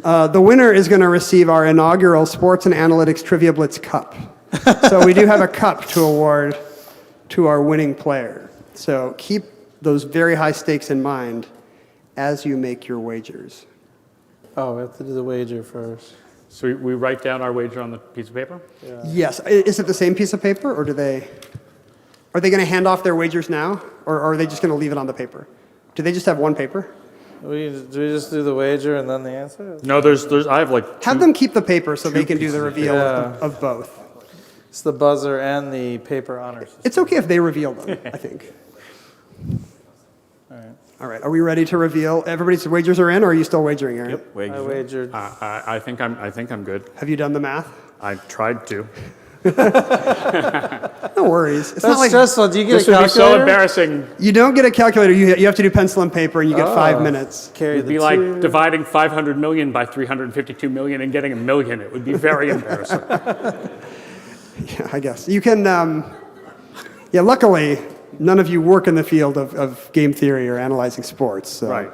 Speaker 2: the winner is going to receive our inaugural Sports and Analytics Trivia Blitz Cup. So we do have a cup to award to our winning player. So keep those very high stakes in mind as you make your wagers.
Speaker 3: Oh, we have to do the wager first.
Speaker 4: So we write down our wager on the piece of paper?
Speaker 2: Yes. Is it the same piece of paper, or are they going to hand off their wagers now, or are they just going to leave it on the paper? Do they just have one paper?
Speaker 3: Do we just do the wager and then the answer?
Speaker 4: No, I have like
Speaker 2: Have them keep the paper so they can do the
Speaker 4: pieces of
Speaker 2: reveal
Speaker 3: paper.
Speaker 2: of both.
Speaker 3: It's the buzzer and the paper honors.
Speaker 2: It's okay if they reveal them, I think. All right. Are we ready to reveal? Everybody's wagers are in, or are you still wagering, Aaron?
Speaker 5: Yep.
Speaker 3: I wagered.
Speaker 4: I think I'm good.
Speaker 2: Have you done the math?
Speaker 4: I tried to.
Speaker 2: No worries. It's
Speaker 3: That's
Speaker 2: not like
Speaker 3: stressful. Do you get
Speaker 4: This
Speaker 3: a
Speaker 4: would
Speaker 3: calculator?
Speaker 4: be so embarrassing.
Speaker 2: you don't get a calculator. You have to do pencil and paper, and you get 5 minutes.
Speaker 3: Carry
Speaker 4: It'd
Speaker 3: the
Speaker 4: be
Speaker 3: two.
Speaker 4: like dividing 500 million by 352 million and getting a million. It would be very embarrassing.
Speaker 2: Yeah, I guess you can. Yeah, luckily, none of you work in the field of game theory or analyzing sports. So
Speaker 4: Right.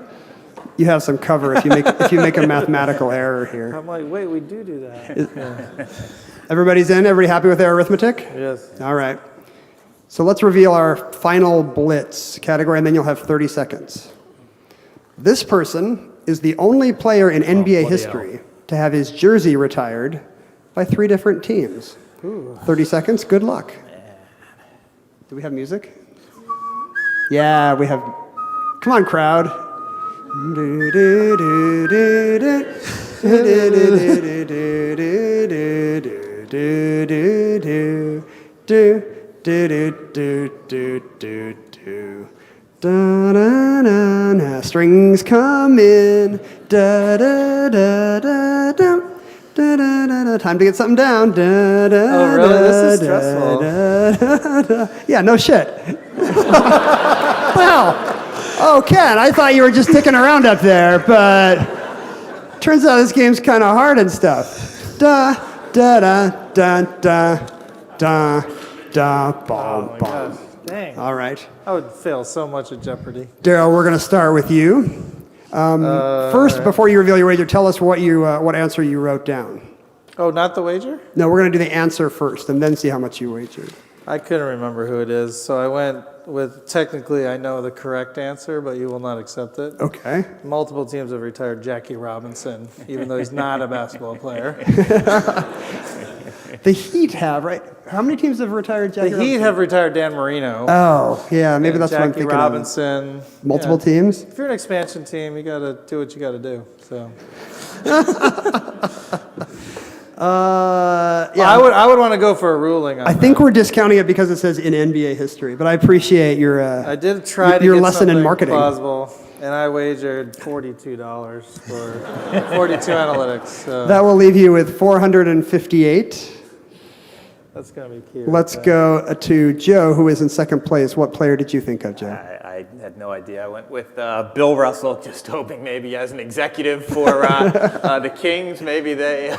Speaker 2: You have some cover if you make a mathematical error here.
Speaker 3: I'm like, wait, we do that.
Speaker 2: Everybody's in. Everybody happy with their arithmetic?
Speaker 3: Yes.
Speaker 2: All right. So let's reveal our final Blitz category, and then you'll have 30 seconds. This person is the only player in NBA history to have his jersey retired by 3 different teams. 30 seconds. Good luck. Do we have music? Yeah, we have. Come on, crowd. Strings come in. Time to get something down.
Speaker 3: Oh, really? This is stressful.
Speaker 2: Yeah, no shit. Well, oh, Ken, I thought you were just ticking around up there, but turns out this game's kind of hard and stuff. Da da da da da da da bom bom.
Speaker 3: Dang.
Speaker 2: All right,
Speaker 3: I would fail so much at Jeopardy.
Speaker 2: Daryl, we're going to start with you. First, before you reveal your wager, tell us what answer you wrote down.
Speaker 3: Oh, not the wager?
Speaker 2: No, we're going to do the answer first and then see how much you wagered.
Speaker 3: I couldn't remember who it is, so I went with, technically I know the correct answer, but you will not accept it.
Speaker 2: Okay.
Speaker 3: Multiple teams have retired Jackie Robinson, even though he's not a basketball player.
Speaker 2: The Heat have, right? How many teams have retired Jackie
Speaker 3: The Heat
Speaker 2: Robinson?
Speaker 3: have retired Dan Marino.
Speaker 2: Oh, yeah, maybe that's what I'm
Speaker 3: Jackie
Speaker 2: thinking
Speaker 3: Robinson.
Speaker 2: of. Multiple
Speaker 3: Yeah.
Speaker 2: teams?
Speaker 3: If you're an expansion team, you got to do what you got to do. So.
Speaker 2: Yeah.
Speaker 3: I would want to go for a ruling on
Speaker 2: I think we're discounting it because it says in NBA history, but I appreciate your
Speaker 3: I did try to
Speaker 2: your
Speaker 3: get
Speaker 2: lesson in
Speaker 3: something
Speaker 2: marketing.
Speaker 3: plausible, and I wagered $42 for 42 analytics. So
Speaker 2: That will leave you with 458.
Speaker 3: that's gonna be cute.
Speaker 2: Let's go to Joe, who is in second place. What player did you think of, Joe?
Speaker 5: I had no idea. I went with Bill Russell, just hoping maybe as an executive for the Kings, maybe they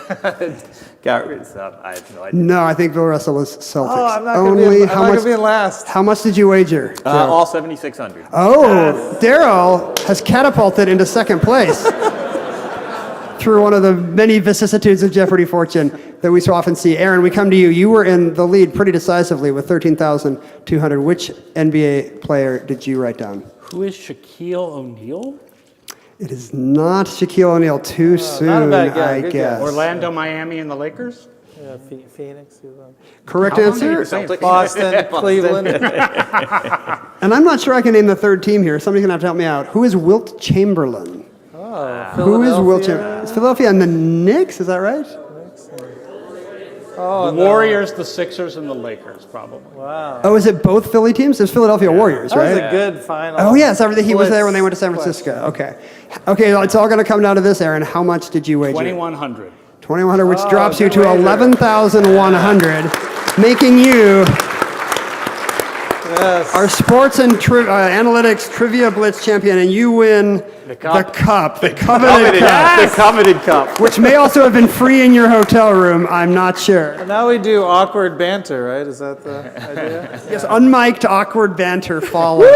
Speaker 5: got rid of stuff. I have no idea.
Speaker 2: No, I think Bill Russell was Celtics.
Speaker 3: Oh, I'm not gonna be in last.
Speaker 2: How much did you wager? Joe?
Speaker 5: All 7,600.
Speaker 2: Oh, Daryl has catapulted into second place through one of the many vicissitudes of Jeopardy fortune that we so often see. Aaron, we come to you. You were in the lead pretty decisively with 13,200. Which NBA player did you write down?
Speaker 4: Who is Shaquille O'Neal?
Speaker 2: It is not Shaquille O'Neal. Too soon,
Speaker 3: not a bad guy.
Speaker 2: I
Speaker 3: Good
Speaker 2: guess.
Speaker 3: guess.
Speaker 4: Orlando, Miami, and the Lakers?
Speaker 3: Yeah, Phoenix.
Speaker 2: Correct
Speaker 4: How long have you
Speaker 2: answer?
Speaker 4: been saying
Speaker 3: Boston, Cleveland.
Speaker 2: And I'm not sure I can name the third team here. Somebody's going to have to help me out. Who is Wilt Chamberlain? Who is Wilt Chamberlain? It's Philadelphia and the Knicks, is that right?
Speaker 3: Oh,
Speaker 4: The Warriors, the Sixers, and the Lakers, probably.
Speaker 3: Wow.
Speaker 2: Oh, is it both Philly teams? It's Philadelphia Warriors,
Speaker 3: That
Speaker 2: right?
Speaker 3: was a good final.
Speaker 2: Oh, yes, he was there when they went to San
Speaker 3: Blitz
Speaker 2: Francisco. Okay. Okay, it's all going to come down to this, Aaron. How much did you wager?
Speaker 4: 2,100.
Speaker 2: 2,100, which drops you
Speaker 3: good
Speaker 2: to
Speaker 3: wager.
Speaker 2: 11,100, making you
Speaker 3: Yes.
Speaker 2: our sports and analytics trivia blitz champion, and you win the cup, the coveted cup,
Speaker 5: The coveted cup.
Speaker 2: which may also have been free in your hotel room. I'm not sure.
Speaker 3: Now we do awkward banter, right? Is that the idea?
Speaker 2: Yes, unmiked awkward banter follows.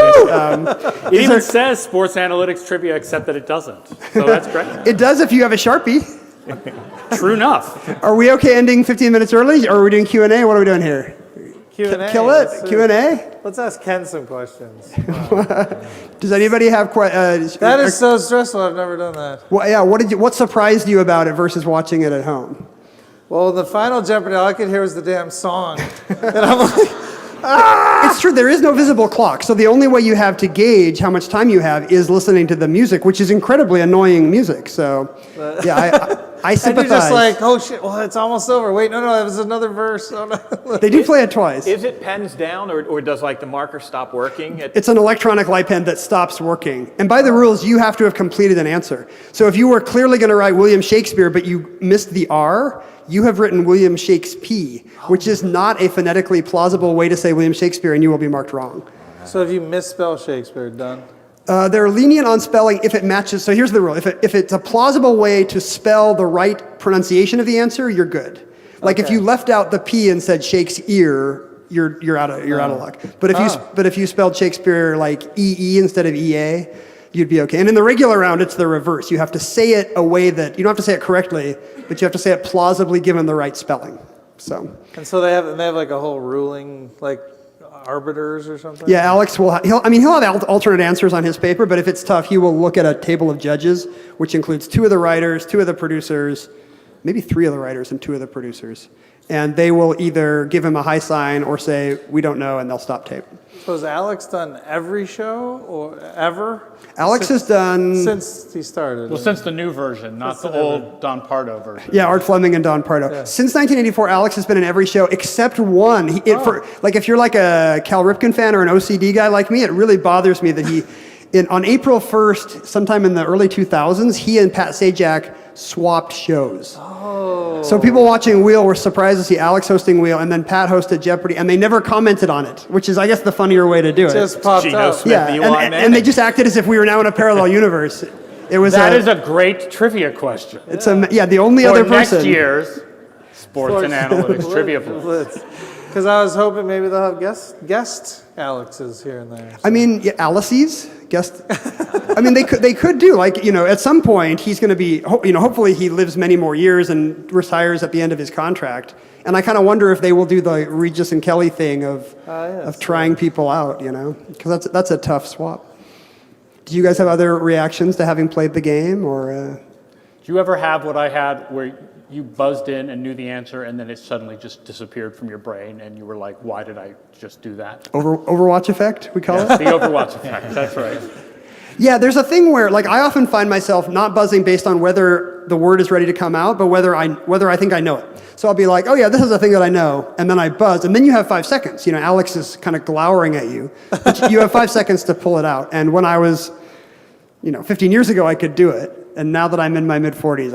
Speaker 4: It even says sports analytics trivia, except that it doesn't. So that's great.
Speaker 2: It does if you have a Sharpie.
Speaker 4: True enough.
Speaker 2: Are we okay ending 15 minutes early, or are we doing Q&A? What are we doing here?
Speaker 3: Q&A.
Speaker 2: Kill it? Q&A?
Speaker 3: Let's ask Ken some questions.
Speaker 2: Does anybody have questions?
Speaker 3: That is so stressful. I've never done that.
Speaker 2: Well, yeah. What surprised you about it versus watching it at home?
Speaker 3: Well, the final Jeopardy, all I could hear was the damn song. And I'm like,
Speaker 2: It's true. There is no visible clock, so the only way you have to gauge how much time you have is listening to the music, which is incredibly annoying music. So, yeah, I
Speaker 3: and
Speaker 2: sympathize.
Speaker 3: you're just like, oh shit, well, it's almost over. Wait, no, that was another verse. Oh, no.
Speaker 2: They do play it twice.
Speaker 5: Is it pens down, or does like the marker stop working?
Speaker 2: It's an electronic light pen that stops working. And by the rules, you have to have completed an answer. So if you were clearly going to write William Shakespeare, but you missed the R, you have written William Shakespeare, which is not a phonetically plausible way to say William Shakespeare, and you will be marked wrong.
Speaker 3: So if you misspell Shakespeare, done.
Speaker 2: They're lenient on spelling if it matches. So here's the rule. If it's a plausible way to spell the right pronunciation of the answer, you're good. Like if you left out the P and said Shakespeare, you're out of luck. But if you spelled Shakespeare like EE instead of EA, you'd be okay. And in the regular round, it's the reverse. You have to say it a way that you don't have to say it correctly, but you have to say it plausibly given the right spelling. So.
Speaker 3: And so they have like a whole ruling, like arbiters or something?
Speaker 2: Yeah, Alex will. He'll have alternate answers on his paper, but if it's tough, he will look at a table of judges, which includes 2 of the writers, 2 of the producers, maybe 3 of the writers and 2 of the producers, and they will either give him a high sign or say we don't know, and they'll stop tape.
Speaker 3: So has Alex done every show or ever?
Speaker 2: Alex has done
Speaker 3: Since he started.
Speaker 4: Well, since the new version, not the old Don Pardo version.
Speaker 2: Yeah, Art Fleming and Don Pardo.
Speaker 3: Yeah.
Speaker 2: Since 1984, Alex has been in every show except one. If you're like a Cal Ripken fan or an OCD guy like me, it really bothers me that on April 1st, sometime in the early 2000s, he and Pat Sajak swapped shows. Oh. So people watching Wheel were surprised to see Alex hosting Wheel and then Pat hosted Jeopardy, and they never commented on it, which is, I guess, the funnier way to do it.
Speaker 3: Just popped
Speaker 5: Geno
Speaker 3: up.
Speaker 5: Smith,
Speaker 2: Yeah,
Speaker 5: Eli
Speaker 2: and
Speaker 5: Manning.
Speaker 2: they just acted as if we were now in a parallel universe. It was
Speaker 4: That is a great trivia question.
Speaker 2: the only
Speaker 4: For
Speaker 2: other
Speaker 4: next
Speaker 2: person.
Speaker 4: year's Sports and Analytics Trivia Blitz.
Speaker 3: Because I was hoping maybe they'll have guest Alexes here and there.
Speaker 2: I mean, yeah, Alice's guest. I mean, they could do, like, at some point he's going to be, hopefully he lives many more years and retires at the end of his contract. And I kind of wonder if they will do the Regis and Kelly thing of trying people out, because that's a tough swap. Do you guys have other reactions to having played the game, or?
Speaker 4: Do you ever have what I had where you buzzed in and knew the answer and then it suddenly just disappeared from your brain and you were like, why did I just do that?
Speaker 2: Overwatch effect, we call it?
Speaker 4: The Overwatch effect, that's right.
Speaker 2: Yeah, there's a thing where, like, I often find myself not buzzing based on whether the word is ready to come out, but whether I think I know it. So I'll be like, oh yeah, this is a thing that I know, and then I buzz, and then you have 5 seconds. Alex is kind of glowering at you. But you have 5 seconds to pull it out. And when I was, 15 years ago, I could do it. And now that I'm in my mid-40s,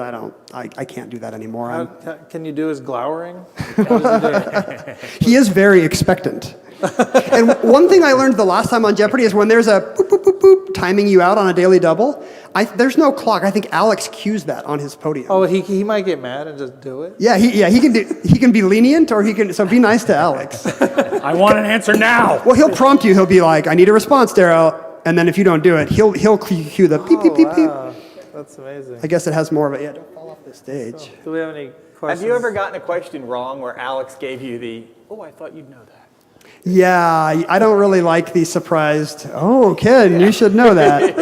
Speaker 2: I can't do that anymore.
Speaker 3: Can you do his glowering?
Speaker 2: He is very expectant. And one thing I learned the last time on Jeopardy is when there's a boop, boop, boop, boop, timing you out on a daily double, there's no clock. I think Alex cues that on his podium.
Speaker 3: Oh, he might get mad and just do it?
Speaker 2: Yeah, he can be lenient, or so be nice to Alex.
Speaker 4: I want an answer now.
Speaker 2: Well, he'll prompt you. He'll be like, I need a response, Daryl. And then if you don't do it, he'll cue the beep, beep, beep, beep.
Speaker 3: That's amazing.
Speaker 2: I guess it has more of a, don't fall off the stage.
Speaker 3: So, do we have any questions?
Speaker 5: Have you ever gotten a question wrong where Alex gave you I thought you'd know that?
Speaker 2: Yeah, I don't really like the surprised, Ken, you should know that.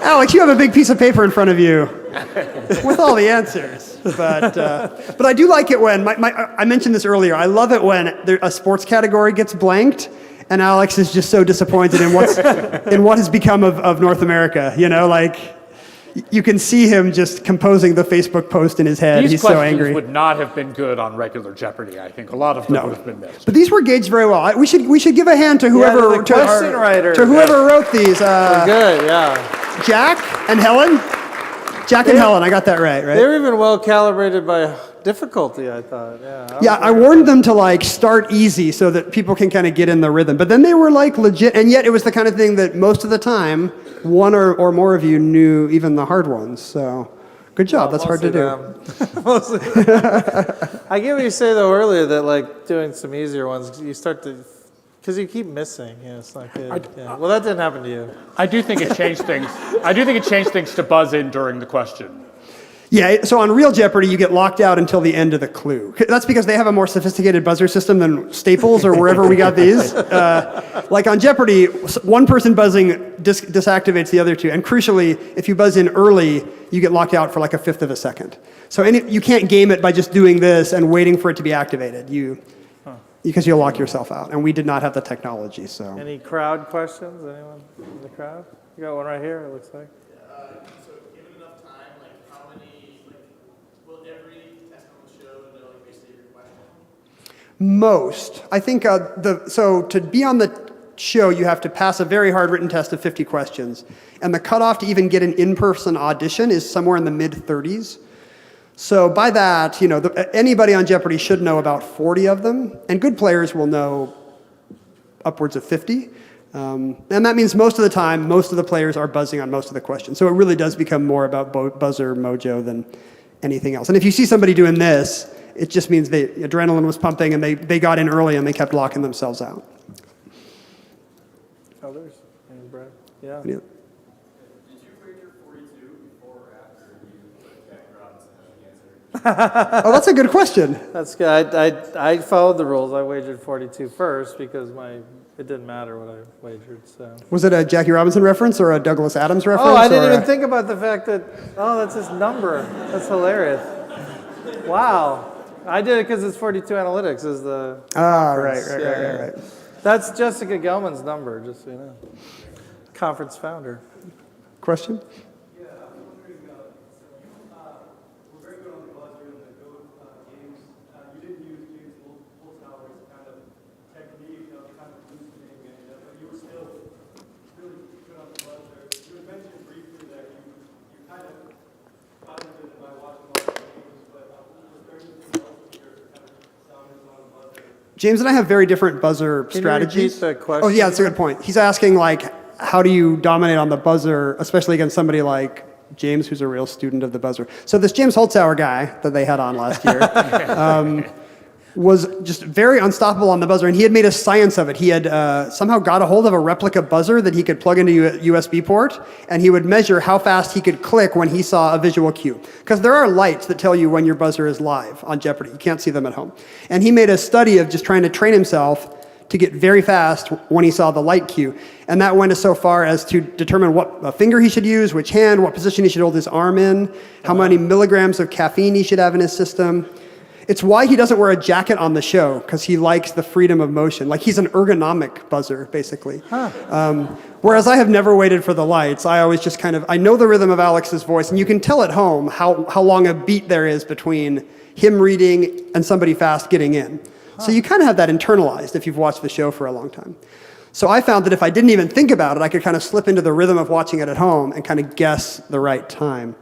Speaker 2: Alex, you have a big piece of paper in front of you with all the answers. But I do like it when, I mentioned this earlier, I love it when a sports category gets blanked and Alex is just so disappointed in what has become of North America. You can see him just composing the Facebook post in his head.
Speaker 4: He's
Speaker 2: so angry.
Speaker 4: These questions would not have been good on regular Jeopardy, I think. A lot of them would have been missed.
Speaker 2: But these were gauged very well. We should give a hand to whoever
Speaker 3: the question writer.
Speaker 2: To whoever wrote these.
Speaker 3: Good, yeah.
Speaker 2: Jack and Helen. Helen, I got that right?
Speaker 3: They were even well calibrated by difficulty, I thought. Yeah.
Speaker 2: I warned them to start easy so that people can kind of get in the rhythm. But then they were legit, and yet it was the kind of thing that most of the time, one or more of you knew even the hard ones. So, good job. That's hard to do.
Speaker 3: Mostly. I get what you say though earlier that doing some easier ones, you start to, because you keep missing. It's not good. Well, that didn't happen to you.
Speaker 4: I do think it changed things. I do think it changed things to buzz in during the question.
Speaker 2: Yeah, so on Real Jeopardy, you get locked out until the end of the clue. That's because they have a more sophisticated buzzer system than Staples or wherever we got these. Like on Jeopardy, one person buzzing disactivates the other two. And crucially, if you buzz in early, you get locked out for a fifth of a second. So you can't game it by just doing this and waiting for it to be activated. Because you'll lock yourself out. And we did not have the technology, so.
Speaker 3: Any crowd questions? Anyone in the crowd? You got one right here, it looks like.
Speaker 2: Most. I think so to be on the show, you have to pass a very hard written test of 50 questions. And the cutoff to even get an in-person audition is somewhere in the mid-30s. So by that, anybody on Jeopardy should know about 40 of them. And good players will know upwards of 50. And that means most of the time, most of the players are buzzing on most of the questions. So it really does become more about buzzer mojo than anything else. And if you see somebody doing this, it just means the adrenaline was pumping and they got in early and they kept locking themselves out.
Speaker 3: Others? Brad? Yeah.
Speaker 2: Yeah.
Speaker 8: Did you wager 42 before or after you put Jack Robinson as the answer?
Speaker 2: Oh, that's a good question.
Speaker 3: That's good. I followed the rules. I wagered 42 first because it didn't matter what I wagered. So.
Speaker 2: Was it a Jackie Robinson reference or a Douglas Adams reference?
Speaker 3: Oh, I didn't even think about the fact that, that's his number. That's hilarious. Wow. I did it because it's 42 Analytics is the
Speaker 2: right.
Speaker 3: That's Jessica Gelman's number, just so you know. Conference founder.
Speaker 2: Question?
Speaker 8: Yeah, I was wondering, you were very good on the buzzer and the GOAT games. You didn't use James Holzhauer's kind of technique of kind of loosening, but you were still really good on the buzzer. You had mentioned briefly that you kind of got into it by watching all the games, but was there anything else with your kind of soundness on the buzzer?
Speaker 2: James and I have very different buzzer strategies.
Speaker 3: Can you repeat the question?
Speaker 2: Oh, yeah, that's a good point. He's asking, how do you dominate on the buzzer, especially against somebody like James, who's a real student of the buzzer. So this James Holzhauer guy that they had on last year was just very unstoppable on the buzzer, and he had made a science of it. He had somehow got a hold of a replica buzzer that he could plug into a USB port, and he would measure how fast he could click when he saw a visual cue. Because there are lights that tell you when your buzzer is live on Jeopardy. You can't see them at home. And he made a study of just trying to train himself to get very fast when he saw the light cue. And that went so far as to determine what finger he should use, which hand, what position he should hold his arm in, how many milligrams of caffeine he should have in his system. It's why he doesn't wear a jacket on the show, because he likes the freedom of motion. Like, he's an ergonomic buzzer, basically. Whereas I have never waited for the lights. I always just I know the rhythm of Alex's voice, and you can tell at home how long a beat there is between him reading and somebody fast getting in. So you kind of have that internalized if you've watched the show for a long time. So I found that if I didn't even think about it, I could kind of slip into the rhythm of watching it at home and kind of guess the right time.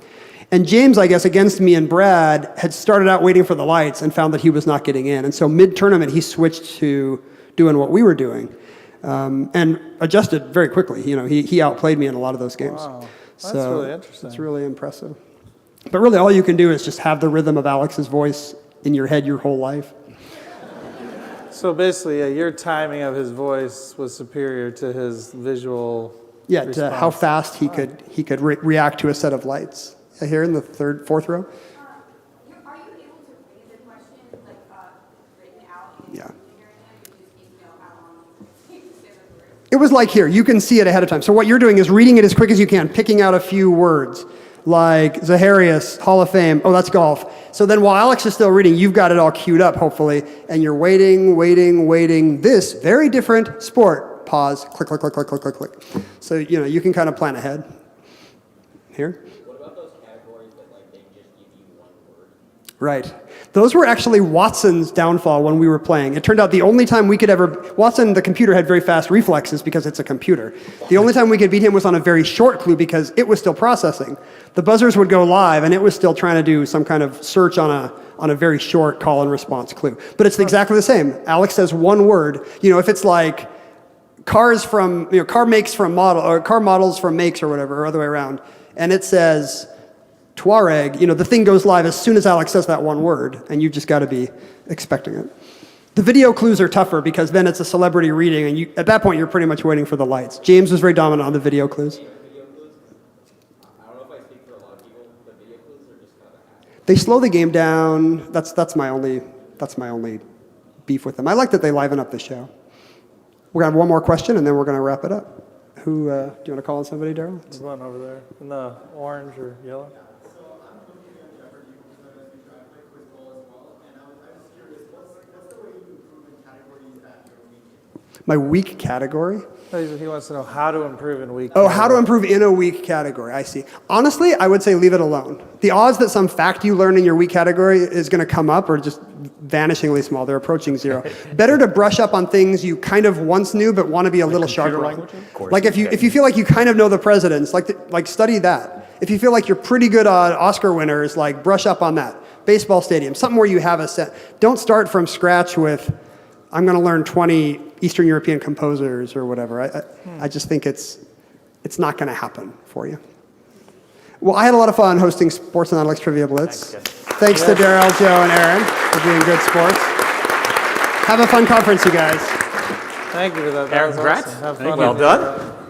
Speaker 2: And James, I guess, against me and Brad, had started out waiting for the lights and found that he was not getting in. And so mid-tournament, he switched to doing what we were doing and adjusted very quickly. He outplayed me in a lot of those games.
Speaker 3: Wow. That's
Speaker 2: So
Speaker 3: really interesting.
Speaker 2: it's really impressive. But really, all you can do is just have the rhythm of Alex's voice in your head your whole life.
Speaker 3: So basically, your timing of his voice was superior to his visual
Speaker 2: Yeah, to
Speaker 3: response.
Speaker 2: how fast he could react to a set of lights. Here in the fourth row.
Speaker 9: Are you able to read the question, written out in
Speaker 2: Yeah.
Speaker 9: the computer, and you just need to know how long it takes to say the word?
Speaker 2: It was like here, you can see it ahead of time. So what you're doing is reading it as quick as you can, picking out a few words, like Zaharias, Hall of Fame, oh, that's golf. So then while Alex is still reading, you've got it all queued up, hopefully, and you're waiting, this very different sport. Pause, click, click, click, click, click, click, click. So, you can kind of plan ahead. Here. Right. Those were actually Watson's downfall when we were playing. It turned out the only time we could Watson, the computer, had very fast reflexes because it's a computer. The only time we could beat him was on a very short clue because it was still processing. The buzzers would go live and it was still trying to do some kind of search on a very short call and response clue. But it's exactly the same. Alex says one word. If it's like car makes from model, or car models from makes or whatever, or other way around, and it says Tuareg, the thing goes live as soon as Alex says that one word, and you've just got to be expecting it. The video clues are tougher because then it's a celebrity reading, and at that point you're pretty much waiting for the lights. James was very dominant on the video clues. They slow the game down. That's my only beef with them. I like that they liven up the show. We're gonna have one more question, and then we're gonna wrap it up. Who do you want to call on somebody, Daryl?
Speaker 3: There's one over there in the orange or yellow.
Speaker 2: My weak category?
Speaker 3: He wants to know how to improve in week.
Speaker 2: Oh, how to improve in a weak category. I see. Honestly, I would say leave it alone. The odds that some fact you learn in your weak category is going to come up are just vanishingly small. They're approaching zero. Better to brush up on things you kind of once knew but want to be a little sharper on. Like if you feel like you kind of know the presidents, like study that. If you feel like you're pretty good on Oscar winners, like brush up on that. Baseball stadium, something where you have a set. Don't start from scratch with, I'm going to learn 20 Eastern European composers or whatever. I just think it's not going to happen for you. Well, I had a lot of fun hosting Sports and Analytics Trivia Blitz. Thanks to Daryl, Joe, and Aaron for doing good sports. Have a fun conference, you guys.
Speaker 3: Thank you for that.
Speaker 5: Aaron,
Speaker 3: Was
Speaker 5: congrats.
Speaker 3: awesome. Have fun.
Speaker 5: Well done.